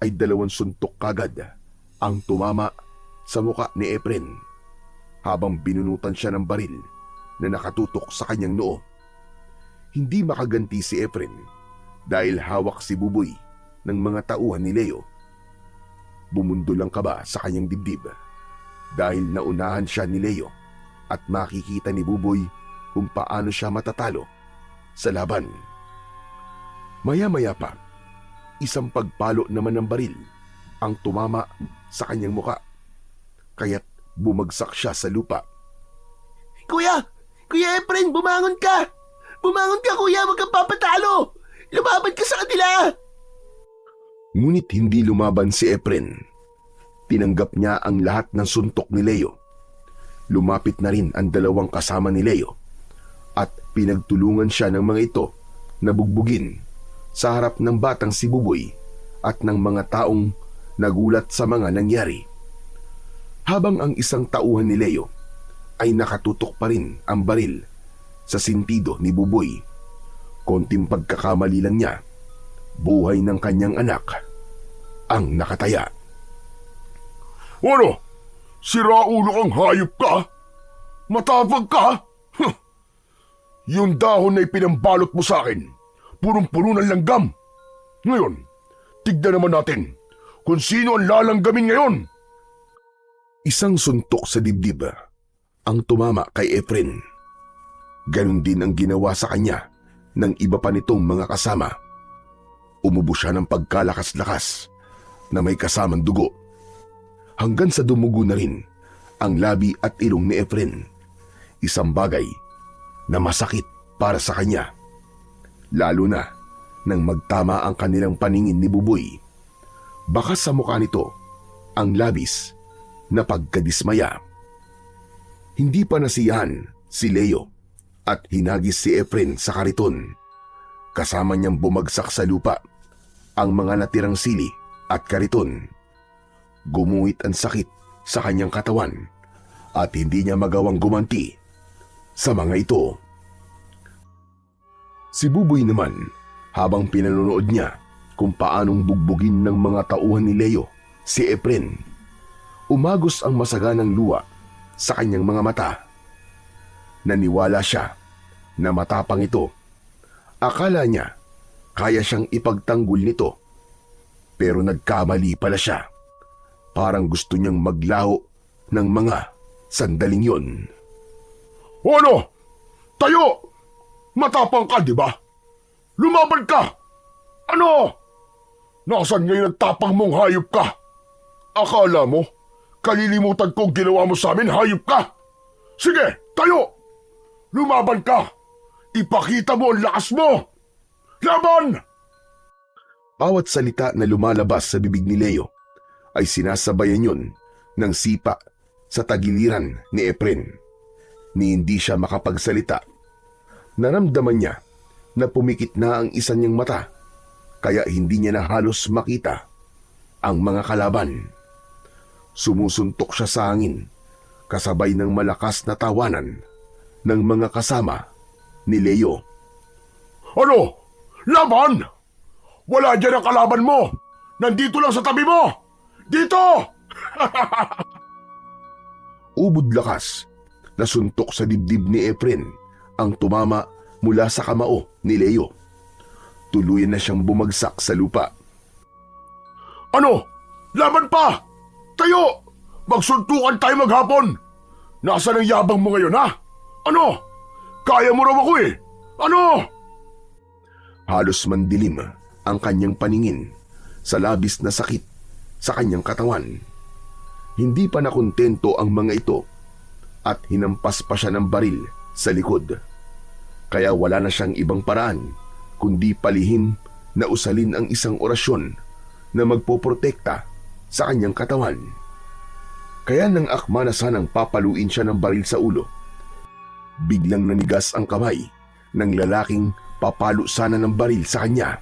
ay 2 suntok kagad ang tumama sa muka ni Efren habang binunutan siya ng baril na nakatutok sa kanyang noo. Hindi makaganti si Efren dahil hawak si Buboy ng mga tauhan ni Leo. Bumundol ang kaba sa kanyang dibdib dahil naunahan siya ni Leo at makikita ni Buboy kung paano siya matatalo sa laban. Maya-maya pa, isang pagpalo naman ng baril ang tumama sa kanyang muka, kaya't bumagsak siya sa lupa. Kuya! Kuya Efren, bumangon ka! Bumangon ka, kuya! Huwag kang papatalo! Lumaban ka sa kanila! Ngunit hindi lumaban si Efren. Tinanggap niya ang lahat ng suntok ni Leo. Lumapit na rin ang 2 kasama ni Leo at pinagtulungan siya ng mga ito na bugbugin sa harap ng batang si Buboy at ng mga taong nagulat sa mga nangyari. Habang ang isang tauhan ni Leo ay nakatutok pa rin ang baril sa sintido ni Buboy. Konting pagkakamali lang niya, buhay ng kanyang anak ang nakataya. Ano? Siraulo kang hayop ka? Matapag ka? Huh. Yung dahon na ipinambalot mo sa akin, punong-puno ng langgam. Ngayon, tignan naman natin kung sino ang lalanggamin ngayon. Isang suntok sa dibdib ang tumama kay Efren. Ganon din ang ginawa sa kanya ng iba pa nitong mga kasama. Umubo siya ng pagkalakas-lakas na may kasamang dugo. Hanggang sa dumugo na rin ang labi at ilong ni Efren. Isang bagay na masakit para sa kanya. Lalo na nang magtama ang kanilang paningin ni Buboy. Baka sa mukha nito ang labis na pagkadismaya. Hindi pa nasiyahan si Leo at hinagis si Efren sa kariton. Kasama niyang bumagsak sa lupa ang mga natirang sili at kariton. Gumuhit ang sakit sa kanyang katawan at hindi niya magawang gumanti sa mga ito. Si Buboy naman, habang pinanonood niya kung paanong bugbugin ng mga tauhan ni Leo si Efren, umagos ang masaganang luha sa kanyang mga mata. Naniwala siya na matapang ito. Akala niya kaya siyang ipagtanggol nito, pero nagkamali pala siya. Parang gusto niyang maglaho ng mga sandaling yon. O ano? Tayo! Matapang ka, di ba? Lumaban ka! Ano? Nasaan ngayon ang tapang mong hayop ka? Akala mo, kalilimutan kong ginawa mo sa amin, hayop ka? Sige, tayo! Lumaban ka! Ipakita mo ang lakas mo! Laban! Bawat salita na lumalabas sa bibig ni Leo ay sinasabayan yun ng sipa sa tagiliran ni Efren. Ni hindi siya makapagsalita. Naramdaman niya na pumikit na ang isa niyang mata, kaya hindi niya na halos makita ang mga kalaban. Sumusuntok siya sa hangin kasabay ng malakas na tawanan ng mga kasama ni Leo. Ano? Laban? Wala dyan ang kalaban mo! Nandito lang sa tabi mo! Dito! Ubod lakas na suntok sa dibdib ni Efren ang tumama mula sa kamao ni Leo. Tuluyan na siyang bumagsak sa lupa. Ano? Laban pa! Tayo! Magsuntukan tayo maghapon! Nasaan ang yabang mo ngayon, ha? Ano? Kaya mo raw ako eh! Ano? Halos mandilim ang kanyang paningin sa labis na sakit sa kanyang katawan. Hindi pa nakontento ang mga ito at hinampas pa siya ng baril sa likod. Kaya wala na siyang ibang paraan kundi palihim na usalin ang isang orasyon na magpoprotekta sa kanyang katawan. Kaya nang akma na sanang papaluin siya ng baril sa ulo, biglang nanigas ang kamay ng lalaking papalo sana ng baril sa kanya.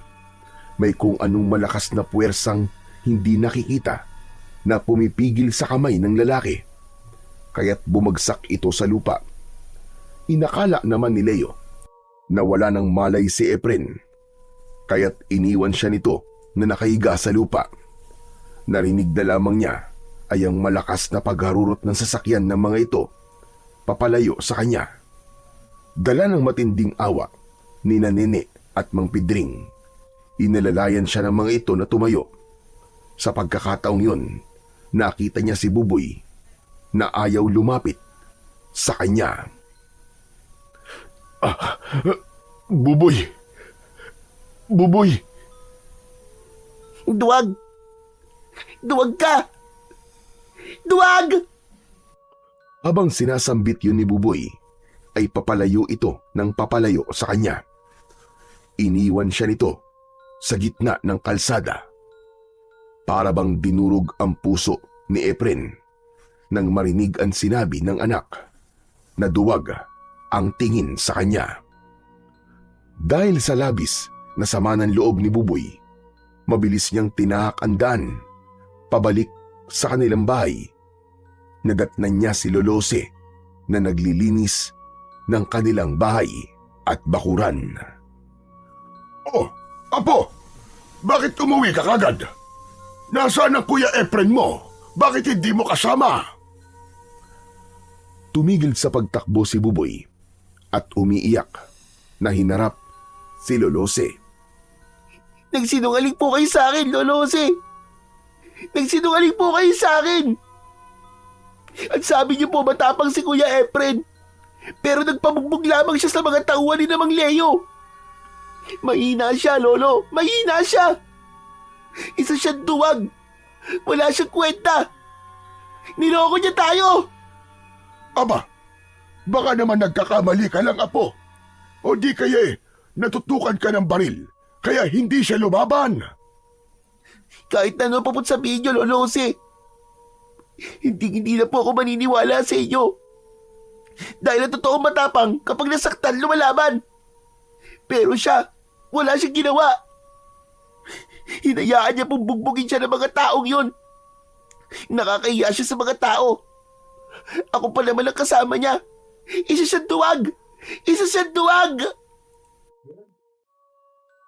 May kung anong malakas na puwersang hindi nakikita na pumipigil sa kamay ng lalaki, kaya't bumagsak ito sa lupa. Inakala naman ni Leo na wala nang malay si Efren, kaya't iniwan siya nito na nakahiga sa lupa. Narinig na lamang niya ay ang malakas na pagharurot ng sasakyan ng mga ito papalayo sa kanya. Dala ng matinding awa ni Nene at Mang Pidring, inalalayan siya ng mga ito na tumayo. Sa pagkakataong yun, nakita niya si Buboy na ayaw lumapit sa kanya. Buboy! Buboy! Duwag! Duwag ka! Duwag! Habang sinasambit yun ni Buboy, ay papalayo ito ng papalayo sa kanya. Iniwan siya nito sa gitna ng kalsada. Para bang dinurog ang puso ni Efren nang marinig ang sinabi ng anak na duwag ang tingin sa kanya. Dahil sa labis na sama ng loob ni Buboy, mabilis niyang tinahak ang daan pabalik sa kanilang bahay. Nadatnan niya si Lolose na naglilinis ng kanilang bahay at bakuran. Oh, Apo! Bakit umuwi ka kagad? Nasaan ang Kuya Efren mo? Bakit hindi mo kasama? Tumigil sa pagtakbo si Buboy at umiiyak na hinarap si Lolose. Nagsinungaling po kayo sa akin, Lolose! Nagsinungaling po kayo sa akin! At sabi niyo po matapang si Kuya Efren, pero nagpabugbog lamang siya sa mga tauhan ni Mang Leo. Mahina siya, Lolo. Mahina siya. Isa siyang duwag. Wala siyang kwenta. Niloko niya tayo. Aba, baka naman nagkakamali ka lang, Apo. O di kaya natutukan ka ng baril kaya hindi siya lumaban. Kahit na ano pa po sabihin niyo, Lolo Jose, hindi na po ako maniniwala sa inyo. Dahil ang totoong matapang kapag nasaktan, lumalaban. Pero siya, wala siyang ginawa. Hinayaan niya pong bugbugin siya ng mga taong yun. Nakakahiya siya sa mga tao. Ako pa naman ang kasama niya. Isa siyang duwag! Isa siyang duwag!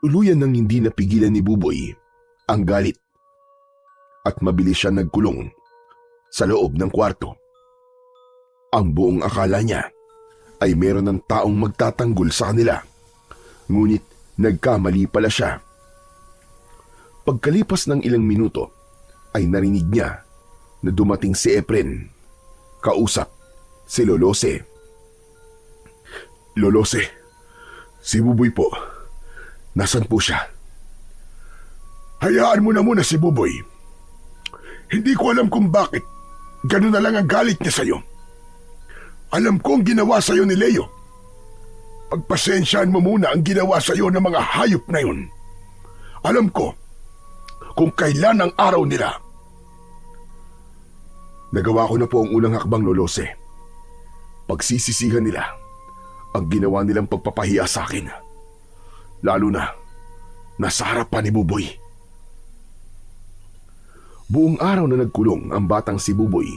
Tuluyan nang hindi napigilan ni Buboy ang galit at mabilis siya nagkulong sa loob ng kwarto. Ang buong akala niya ay meron ng taong magtatanggol sa kanila, ngunit nagkamali pala siya. Pagkalipas ng ilang minuto ay narinig niya na dumating si Efren, kausap si Lolose. Lolose, si Buboy po. Nasaan po siya? Hayaan mo na muna si Buboy. Hindi ko alam kung bakit ganun na lang ang galit niya sa'yo. Alam ko ang ginawa sa'yo ni Leo. Pagpasensyaan mo muna ang ginawa sa'yo ng mga hayop na yun. Alam ko kung kailan ang araw nila. Nagawa ko na po ang unang hakbang, Lolose. Pagsisisihan nila ang ginawa nilang pagpapahiya sa akin. Lalo na nasa harapan ni Buboy. Buong araw na nagkulong ang batang si Buboy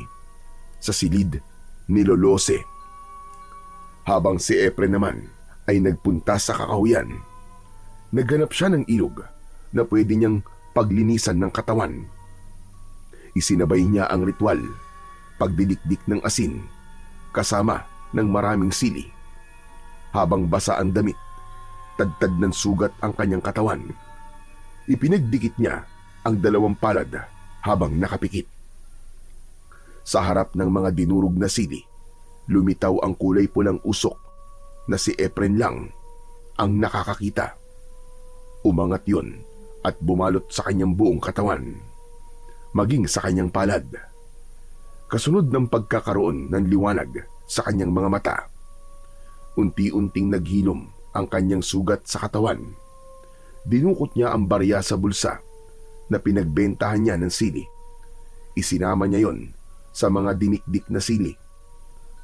sa silid ni Lolose. Habang si Efren naman ay nagpunta sa kakahuyan, naghanap siya ng ilog na pwede niyang paglinisan ng katawan. Isinabay niya ang ritual, pagdidikdik ng asin, kasama ng maraming sili. Habang basa ang damit, tadtad ng sugat ang kanyang katawan. Ipinagdikit niya ang 2 palad habang nakapikit. Sa harap ng mga dinurog na sili, lumitaw ang kulay pulang usok na si Efren lang ang nakakakita. Umangat yon at bumalot sa kanyang buong katawan, maging sa kanyang palad. Kasunod ng pagkakaroon ng liwanag sa kanyang mga mata, unti-unting naghilom ang kanyang sugat sa katawan. Dinukot niya ang barya sa bulsa na pinagbentahan niya ng sili. Isinama niya yon sa mga dinikdik na sili.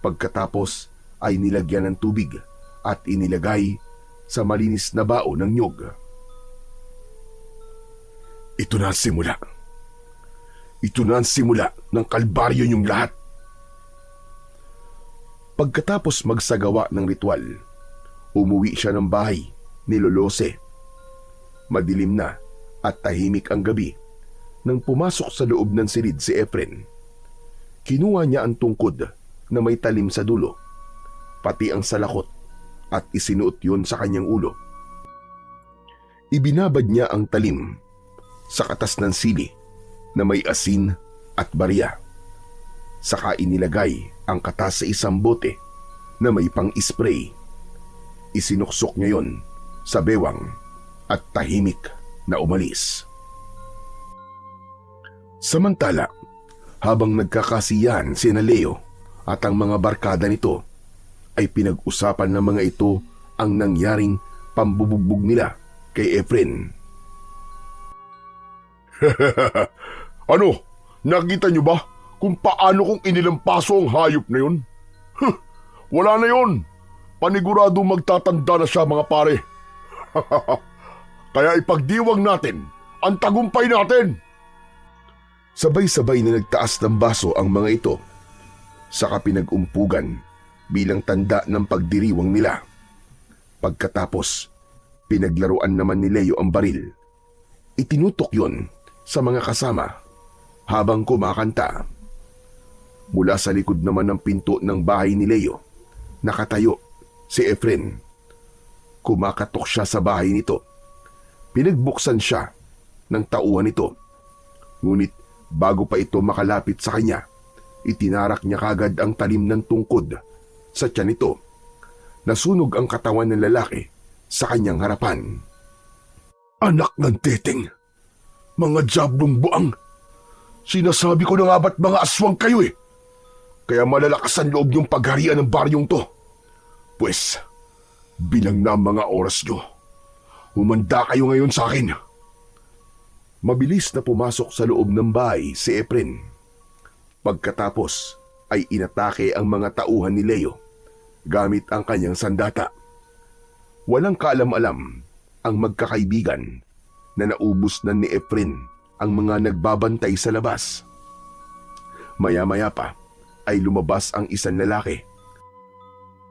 Pagkatapos ay nilagyan ng tubig at inilagay sa malinis na bao ng nyog. Ito na ang simula. Ito na ang simula ng kalbaryo niyong lahat. Pagkatapos magsagawa ng ritual, umuwi siya ng bahay ni Lolose. Madilim na at tahimik ang gabi nang pumasok sa loob ng silid si Efren. Kinuha niya ang tungkod na may talim sa dulo, pati ang salakot, at isinuot yun sa kanyang ulo. Ibinabad niya ang talim sa katas ng sili na may asin at barya. Saka inilagay ang katas sa isang bote na may pang-spray. Isinuksok niya yon sa bewang at tahimik na umalis. Samantala, habang nagkakasiyahan sina Leo at ang mga barkada nito, ay pinag-usapan ng mga ito ang nangyaring pambubugbog nila kay Efren. Ano? Nakita niyo ba kung paano kong inilampaso ang hayop na yun? Wala na yun. Panigurado magtatanda na siya, mga pare. Kaya ipagdiwang natin ang tagumpay natin. Sabay-sabay na nagtaas ng baso ang mga ito, saka pinag-umpugan bilang tanda ng pagdiriwang nila. Pagkatapos, pinaglaruan naman ni Leo ang baril. Itinutok yon sa mga kasama habang kumakanta. Mula sa likod naman ng pinto ng bahay ni Leo, nakatayo si Efren. Kumakatok siya sa bahay nito. Pinagbuksan siya ng tauhan nito. Ngunit bago pa ito makalapit sa kanya, itinarak niya kagad ang talim ng tungkod sa tiyan nito. Nasunog ang katawan ng lalaki sa kanyang harapan. Anak ng teteng, mga jablong buang. Sinasabi ko na nga ba't mga aswang kayo eh. Kaya malalakas ang loob niyong pagharian ng baryong to. Pues, bilang na ang mga oras niyo. Humanda kayo ngayon sa akin. Mabilis na pumasok sa loob ng bahay si Efren. Pagkatapos ay inatake ang mga tauhan ni Leo gamit ang kanyang sandata. Walang kaalam-alam ang magkakaibigan na naubos na ni Efren ang mga nagbabantay sa labas. Maya-maya pa ay lumabas ang isang lalaki.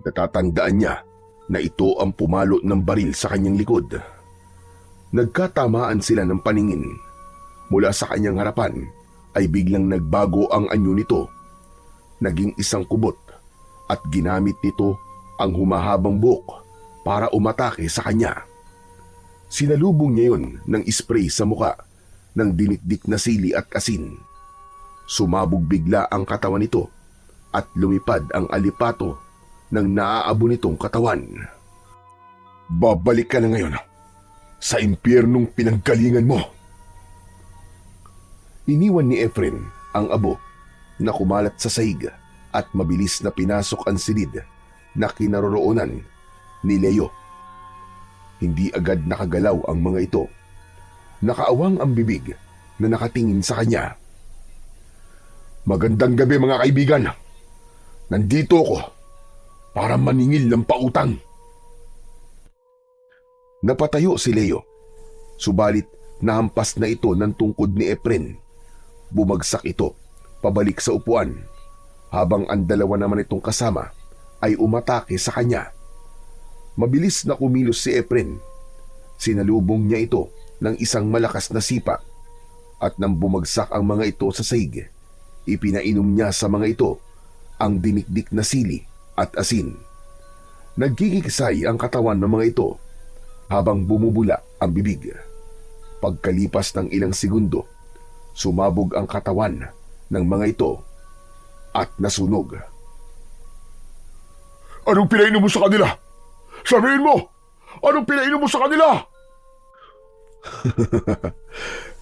Natatandaan niya na ito ang pumalo ng baril sa kanyang likod. Nagkatamaan sila ng paningin. Mula sa kanyang harapan ay biglang nagbago ang anyo nito. Naging isang kubot at ginamit nito ang humahabang buhok para umatake sa kanya. Sinalubong niya yun ng spray sa muka ng dinikdik na sili at asin. Sumabog bigla ang katawan nito at lumipad ang alipato ng naaabo nitong katawan. Babalik ka na ngayon sa impyernong pinanggalingan mo. Iniwan ni Efren ang abo na kumalat sa sahig at mabilis na pinasok ang silid na kinaroroonan ni Leo. Hindi agad nakagalaw ang mga ito. Nakaawang ang bibig na nakatingin sa kanya. Magandang gabi mga kaibigan. Nandito ako para maningil ng pautang. Napatayo si Leo, subalit nahampas na ito ng tungkod ni Efren. Bumagsak ito pabalik sa upuan habang ang dalawa naman itong kasama ay umatake sa kanya. Mabilis na kumilos si Efren. Sinalubong niya ito ng isang malakas na sipa at nang bumagsak ang mga ito sa sahig, ipinainom niya sa mga ito ang dinikdik na sili at asin. Nagkikiksay ang katawan ng mga ito habang bumubula ang bibig. Pagkalipas ng ilang segundo, sumabog ang katawan ng mga ito at nasunog. Anong pinainom mo sa kanila? Sabihin mo! Anong pinainom mo sa kanila?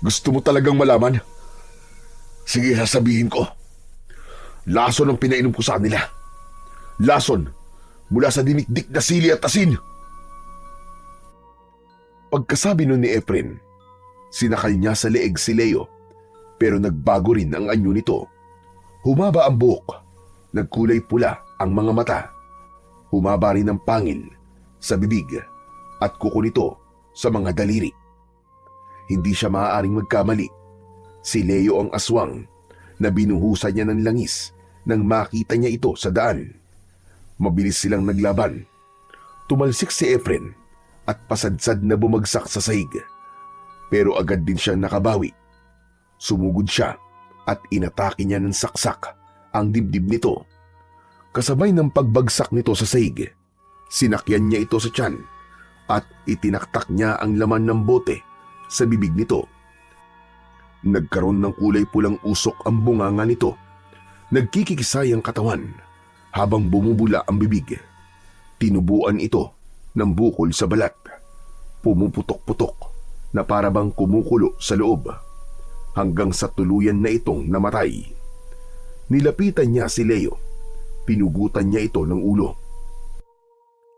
Gusto mo talagang malaman? Sige, sasabihin ko. Lason ang pinainom ko sa kanila. Lason mula sa dinikdik na sili at asin. Pagkasabi nun ni Efren, sinakal niya sa leeg si Leo, pero nagbago rin ang anyo nito. Humaba ang buhok, nagkulay pula ang mga mata. Humaba rin ang pangil sa bibig at kuko nito sa mga daliri. Hindi siya maaaring magkamali. Si Leo ang aswang na binuhusan niya ng langis nang makita niya ito sa daan. Mabilis silang naglaban. Tumalsik si Efren at pasadsad na bumagsak sa sahig. Pero agad din siya nakabawi. Sumugod siya at inatake niya ng saksak ang dibdib nito. Kasabay ng pagbagsak nito sa sahig, sinakyan niya ito sa tiyan at itinaktak niya ang laman ng bote sa bibig nito. Nagkaroon ng kulay pulang usok ang bunganga nito. Nagkikisay ang katawan habang bumubula ang bibig. Tinubuan ito ng bukol sa balat. Pumuputok-putok na parabang kumukulo sa loob hanggang sa tuluyan na itong namatay. Nilapitan niya si Leo. Pinugutan niya ito ng ulo.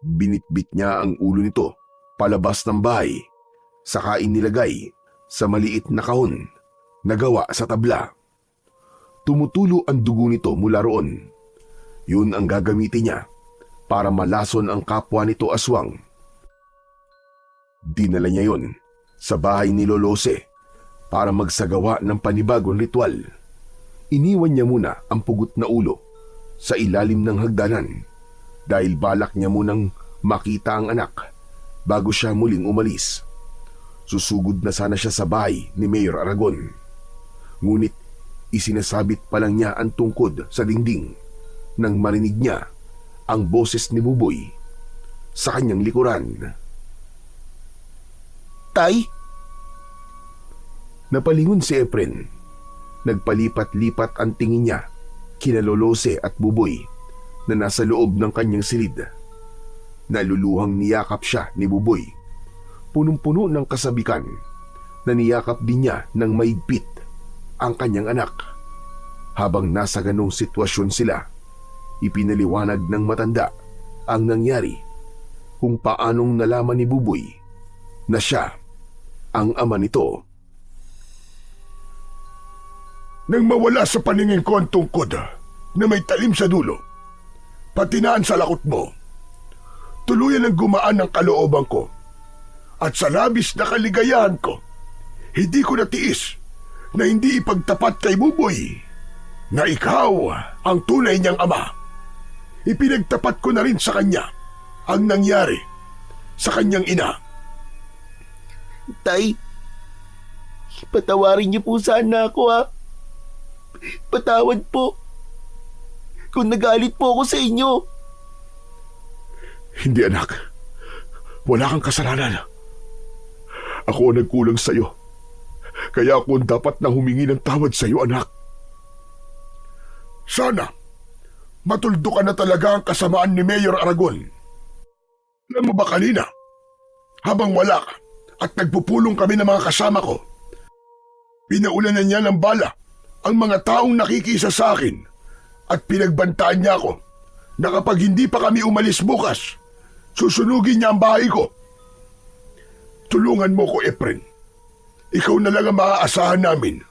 Binitbit niya ang ulo nito palabas ng bahay, saka inilagay sa maliit na kahon na gawa sa tabla. Tumutulo ang dugo nito mula roon. Yun ang gagamitin niya para malason ang kapwa nito aswang. Dinala niya yon sa bahay ni Lolose para magsagawa ng panibagong ritual. Iniwan niya muna ang pugot na ulo sa ilalim ng hagdanan dahil balak niya munang makita ang anak bago siya muling umalis. Susugod na sana siya sa bahay ni Mayor Aragon. Ngunit isinasabit pa lang niya ang tungkod sa dingding nang marinig niya ang boses ni Buboy sa kanyang likuran. Tay? Napalingon si Efren. Nagpalipat-lipat ang tingin niya kina Lolose at Buboy na nasa loob ng kanyang silid. Naluluhang niyakap siya ni Buboy. Punong-puno ng kasabikan na niyakap din niya ng maigpit ang kanyang anak. Habang nasa ganong sitwasyon sila, ipinaliwanag ng matanda ang nangyari kung paanong nalaman ni Buboy na siya ang ama nito. Nang mawala sa paningin ko ang tungkod na may talim sa dulo, patinaan sa lakot mo, tuluyan ang gumaan ng kalooban ko. At sa labis na kaligayahan ko, hindi ko natiis na hindi ipagtapat kay Buboy na ikaw ang tunay niyang ama. Ipinagtapat ko na rin sa kanya ang nangyari sa kanyang ina. Tay, patawarin niyo po sana ako ha. Patawad po. Kung nagalit po ako sa inyo. Hindi anak, wala kang kasalanan. Ako ang nagkulang sa iyo. Kaya ako ang dapat na humingi ng tawad sa iyo, anak. Sana, matuldo ka na talaga ang kasamaan ni Mayor Aragon. Alam mo ba kanina, habang wala ka at nagpupulong kami ng mga kasama ko, pinaulanan niya ng bala ang mga taong nakikisa sa akin at pinagbantaan niya ako na kapag hindi pa kami umalis bukas, susunugin niya ang bahay ko. Tulungan mo ko, Efren. Ikaw na lang ang maaasahan namin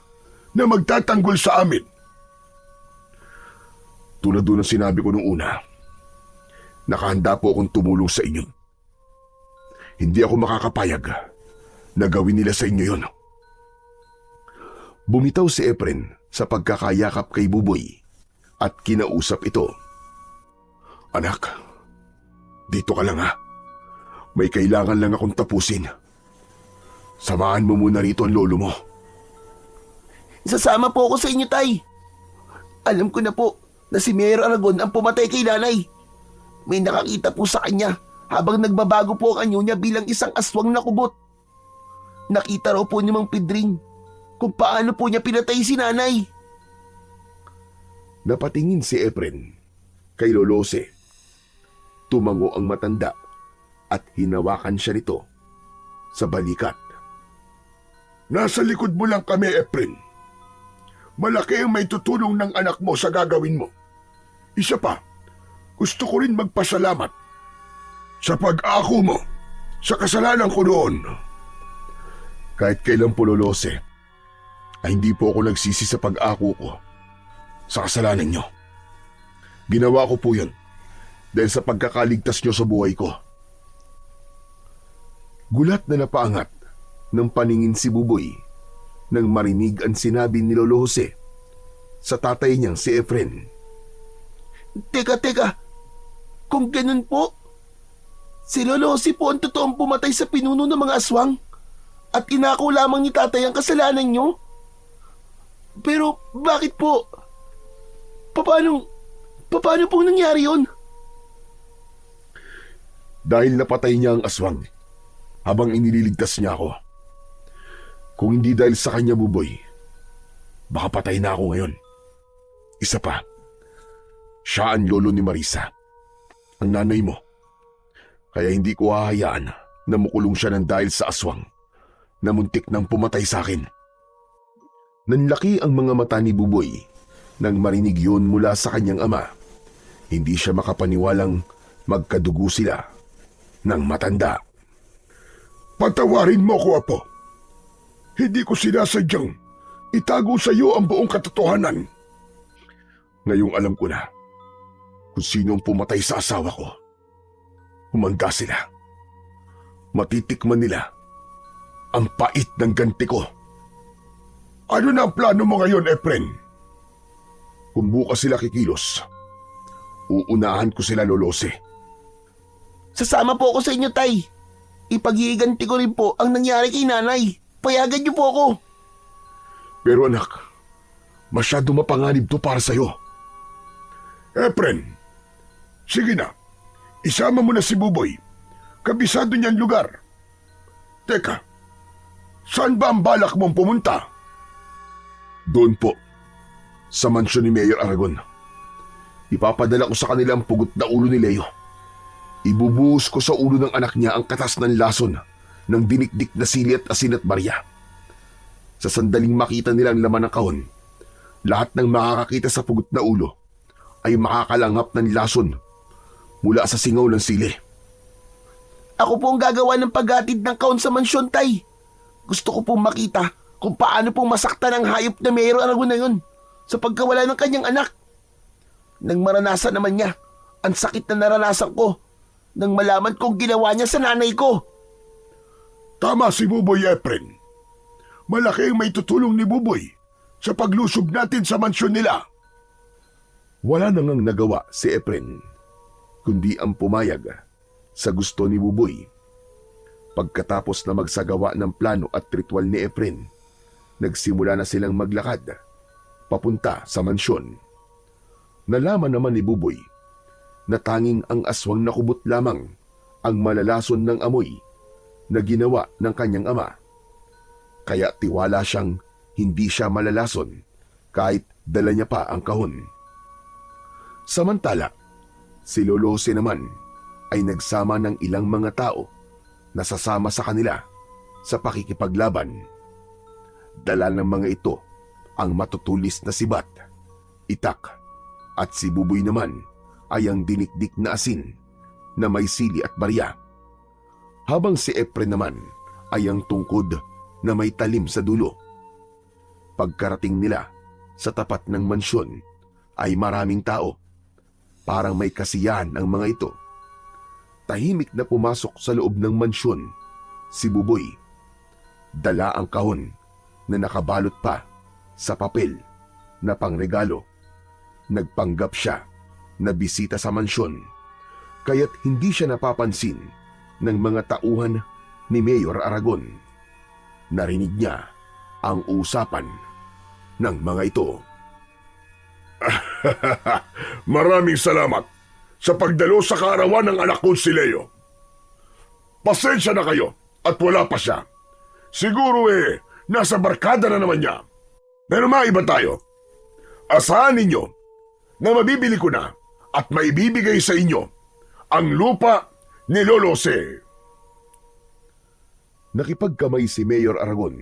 na magtatanggol sa amin. Tulad doon ang sinabi ko nung una, nakahanda po akong tumulong sa inyo. Hindi ako makakapayag na gawin nila sa inyo yon. Bumitaw si Efren sa pagkakayakap kay Buboy at kinausap ito. Anak, dito ka lang ha. May kailangan lang akong tapusin. Samahan mo muna rito ang lolo mo. Sasama po ako sa inyo, Tay. Alam ko na po na si Mayor Aragon ang pumatay kay nanay. May nakakita po sa kanya habang nagbabago po ang anyo niya bilang isang aswang na kubot. Nakita raw po ni Mang Pedring kung paano po niya pinatay si nanay. Napatingin si Efren kay Lolose. Tumango ang matanda at hinawakan siya nito sa balikat. Nasa likod mo lang kami, Efren. Malaki ang may tutulong ng anak mo sa gagawin mo. Isa pa, gusto ko rin magpasalamat sa pag-ako mo sa kasalanan ko noon. Kahit kailan po, Lolose, ay hindi po ako nagsisi sa pag-ako ko sa kasalanan nyo. Ginawa ko po yun dahil sa pagkakaligtas nyo sa buhay ko. Gulat na napaangat ng paningin si Buboy nang marinig ang sinabi ni Lolo Jose sa tatay niyang si Efren. Teka. Kung ganun po, si Lolo Jose po ang totoong pumatay sa pinuno ng mga aswang at inako lamang ni tatay ang kasalanan niyo? Pero bakit po? Paano pong nangyari yun? Dahil napatay niya ang aswang habang inililigtas niya ako. Kung hindi dahil sa kanya, Buboy, baka patay na ako ngayon. Isa pa, siya ang lolo ni Marisa, ang nanay mo. Kaya hindi ko hahayaan na makulong siya ng dahil sa aswang na muntik nang pumatay sa akin. Nanlaki ang mga mata ni Buboy nang marinig yun mula sa kanyang ama. Hindi siya makapaniwalang magkadugo sila ng matanda. Patawarin mo ko, Apo. Hindi ko sinasadyang itago sa iyo ang buong katotohanan. Ngayong alam ko na kung sino ang pumatay sa asawa ko. Humanda sila. Matitikman nila ang pait ng ganti ko. Ano na ang plano mo ngayon, Efren? Kung bukas sila kikilos, uunahan ko sila, Lolose. Sasama po ako sa inyo, Tay. Ipag-iiganti ko rin po ang nangyari kay nanay. Payagan niyo po ako. Pero anak, masyado mapanganib to para sa'yo. Efren, sige na. Isama mo na si Buboy. Kabisado niyan lugar. Teka, saan ba ang balak mong pumunta? Doon po, sa mansyon ni Mayor Aragon. Ipapadala ko sa kanila ang pugot na ulo ni Leo. Ibubuhos ko sa ulo ng anak niya ang katas ng lason ng dinikdik na sili at asin at barya. Sa sandaling makita nila ang laman ng kahon, lahat ng makakakita sa pugot na ulo ay makakalanghap ng lason mula sa singaw ng sili. Ako po ang gagawa ng paghatid ng kahon sa mansyon, Tay. Gusto ko pong makita kung paano pong masaktan ang hayop na Mayor Aragon na yun sa pagkawala ng kanyang anak. Nang maranasan naman niya ang sakit na naranasan ko nang malaman kong ginawa niya sa nanay ko. Tama si Buboy Efren. Malaki ang may tutulong ni Buboy sa paglusob natin sa mansyon nila. Wala na ngang nagawa si Efren, kundi ang pumayag sa gusto ni Buboy. Pagkatapos na magsagawa ng plano at ritual ni Efren, nagsimula na silang maglakad papunta sa mansyon. Nalaman naman ni Buboy na tanging ang aswang nakubot lamang ang malalason ng amoy na ginawa ng kanyang ama. Kaya tiwala siyang hindi siya malalason kahit dala niya pa ang kahon. Samantala, si Lolo Jose naman ay nagsama ng ilang mga tao na sasama sa kanila sa pakikipaglaban. Dala ng mga ito ang matutulis na si Bat, Itak, at si Buboy naman ay ang dinikdik na asin na may sili at barya. Habang si Efren naman ay ang tungkod na may talim sa dulo. Pagkarating nila sa tapat ng mansyon ay maraming tao. Parang may kasiyahan ang mga ito. Tahimik na pumasok sa loob ng mansyon si Buboy. Dala ang kahon na nakabalot pa sa papel na pangregalo. Nagpanggap siya na bisita sa mansyon, kaya't hindi siya napapansin ng mga tauhan ni Mayor Aragon. Narinig niya ang usapan ng mga ito. Maraming salamat sa pagdalo sa kaarawan ng anak ko si Leo. Pasensya na kayo at wala pa siya. Siguro nasa barkada na naman niya. Pero maiba tayo. Asahan ninyo na mabibili ko na at maibibigay sa inyo ang lupa ni Lolo Jose. Nakipagkamay si Mayor Aragon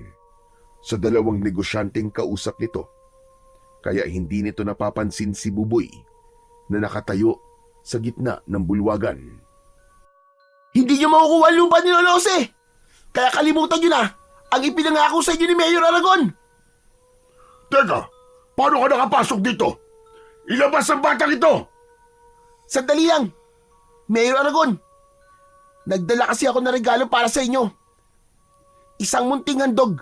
sa dalawang negosyanteng kausap nito, kaya hindi nito napapansin si Buboy na nakatayo sa gitna ng bulwagan. Hindi niyo makukuha ang lupa ni Lolo Jose. Kaya kalimutan niyo na ang ipinangako sa inyo ni Mayor Aragon. Teka, paano ka nakapasok dito? Ilabas ang batang ito! Sandali lang, Mayor Aragon. Nagdala kasi ako ng regalo para sa inyo. Isang munting handog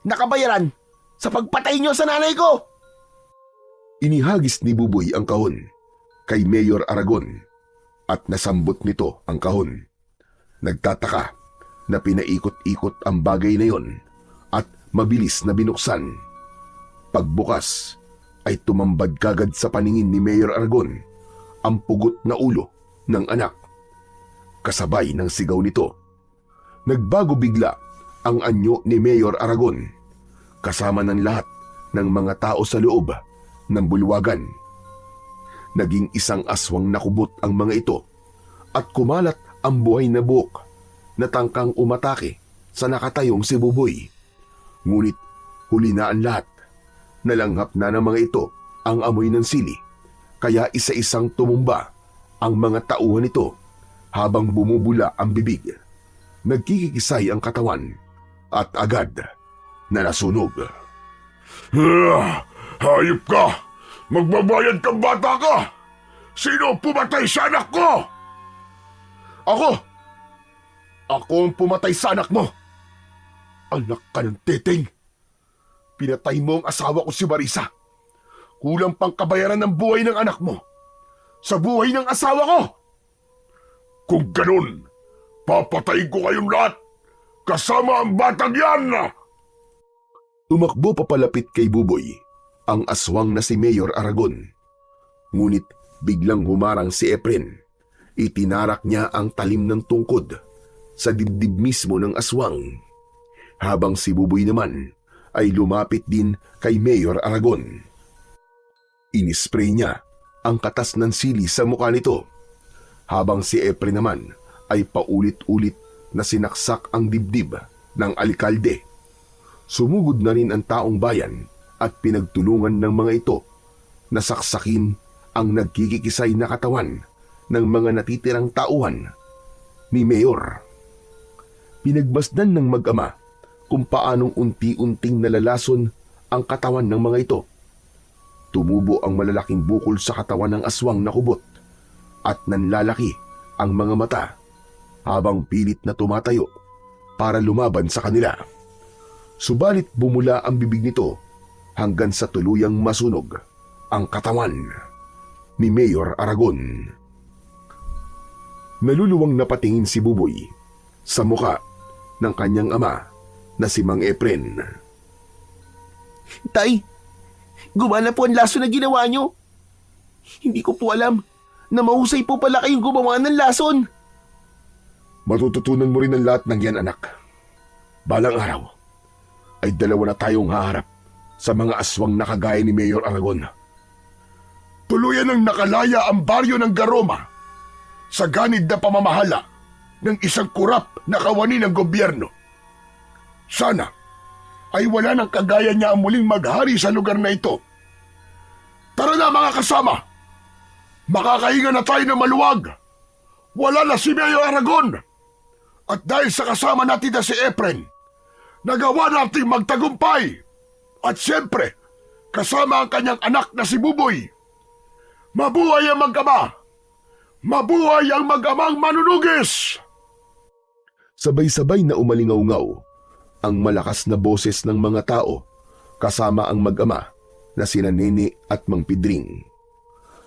na kabayaran sa pagpatay niyo sa nanay ko. Inihagis ni Buboy ang kahon kay Mayor Aragon at nasambot nito ang kahon. Nagtataka na pinaikot-ikot ang bagay na yon at mabilis na binuksan. Pagbukas ay tumambad kagad sa paningin ni Mayor Aragon ang pugot na ulo ng anak. Kasabay ng sigaw nito, nagbago bigla ang anyo ni Mayor Aragon kasama ng lahat ng mga tao sa loob ng bulwagan. Naging isang aswang nakubot ang mga ito at kumalat ang buhay na buhok na tangkang umatake sa nakatayong si Buboy. Ngunit huli na ang lahat. Nalanghap na ng mga ito ang amoy ng sili, kaya isa-isang tumumba ang mga tauhan nito habang bumubula ang bibig. Nagkikisay ang katawan at agad na nasunog. Hayop ka! Magbabayad kang bata ka! Sino pumatay sa anak ko? Ako! Ako ang pumatay sa anak mo! Anak ka ng teteng! Pinatay mo ang asawa ko si Marisa. Kulang pang kabayaran ng buhay ng anak mo sa buhay ng asawa ko! Kung ganun, papatayin ko kayong lahat kasama ang batang yan! Tumakbo papalapit kay Buboy ang aswang na si Mayor Aragon. Ngunit biglang humarang si Efren. Itinarak niya ang talim ng tungkod sa dibdib mismo ng aswang. Habang si Buboy naman ay lumapit din kay Mayor Aragon. Inispray niya ang katas ng sili sa mukha nito, habang si Efren naman ay paulit-ulit na sinaksak ang dibdib ng alkalde. Sumugod na rin ang taong bayan at pinagtulungan ng mga ito na saksakin ang nagkikikisay na katawan ng mga natitirang tauhan ni Mayor. Pinagmasdan ng mag-ama kung paanong unti-unting nalalason ang katawan ng mga ito. Tumubo ang malalaking bukol sa katawan ng aswang na kubot at nanlalaki ang mga mata habang pilit na tumatayo para lumaban sa kanila. Subalit bumula ang bibig nito hanggang sa tuluyang masunog ang katawan ni Mayor Aragon. Naluluwang napatingin si Buboy sa muka ng kanyang ama na si Mang Efren. Tay, gumana po ang lason na ginawa nyo. Hindi ko po alam na mahusay po pala kayong gumawa ng lason. Matututunan mo rin ang lahat ng yan, anak. Balang araw ay dalawa na tayong haharap sa mga aswang na kagaya ni Mayor Aragon. Tuluyan ng nakalaya ang baryo ng Garoma sa ganid na pamamahala ng isang kurap na kawani ng gobyerno. Sana ay wala nang kagaya niya ang muling maghari sa lugar na ito. Tara na mga kasama! Makakahinga na tayo ng maluwag! Wala na si Mayor Aragon! At dahil sa kasama natin na si Efren, nagawa natin magtagumpay! At siyempre, kasama ang kanyang anak na si Buboy! Mabuhay ang mag-ama! Mabuhay ang mag-amang manunugis! Sabay-sabay na umalingaw-ngaw ang malakas na boses ng mga tao kasama ang mag-ama na sina Nene at Mang Pidring.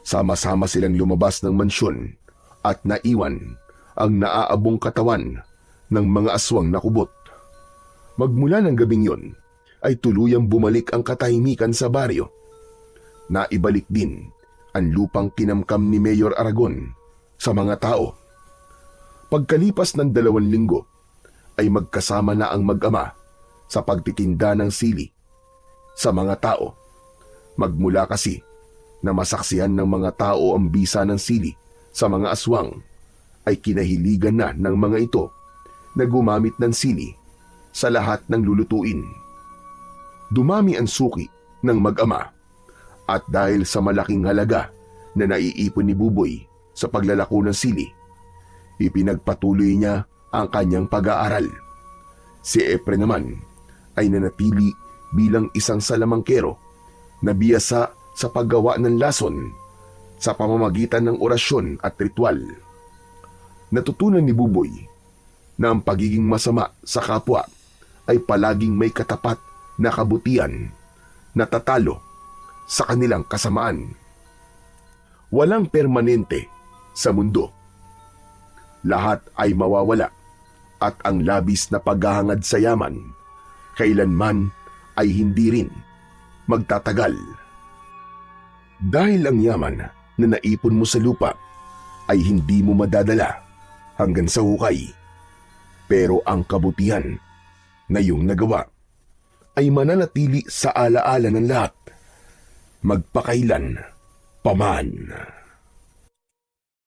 Sama-sama silang lumabas ng mansyon at naiwan ang naaabong katawan ng mga aswang na kubot. Magmula ng gabing yon ay tuluyang bumalik ang katahimikan sa baryo. Naibalik din ang lupang kinamkam ni Mayor Aragon sa mga tao. Pagkalipas ng 2 linggo ay magkasama na ang mag-ama sa pagtitinda ng sili sa mga tao. Magmula kasi na masaksihan ng mga tao ang bisa ng sili sa mga aswang, ay kinahiligan na ng mga ito na gumamit ng sili sa lahat ng lulutuin. Dumami ang suki ng mag-ama at dahil sa malaking halaga na naiipon ni Buboy sa paglalako ng sili, ipinagpatuloy niya ang kanyang pag-aaral. Si Efren naman ay nanatili bilang isang salamangkero na biyasa sa paggawa ng lason sa pamamagitan ng orasyon at ritual. Natutunan ni Buboy na ang pagiging masama sa kapwa ay palaging may katapat na kabutihan na tatalo sa kanilang kasamaan. Walang permanente sa mundo. Lahat ay mawawala at ang labis na paghahangad sa yaman kailanman ay hindi rin magtatagal. Dahil ang yaman na naipon mo sa lupa ay hindi mo madadala hanggang sa hukay. Pero ang kabutihan na iyong nagawa ay mananatili sa alaala ng lahat, magpakailan paman.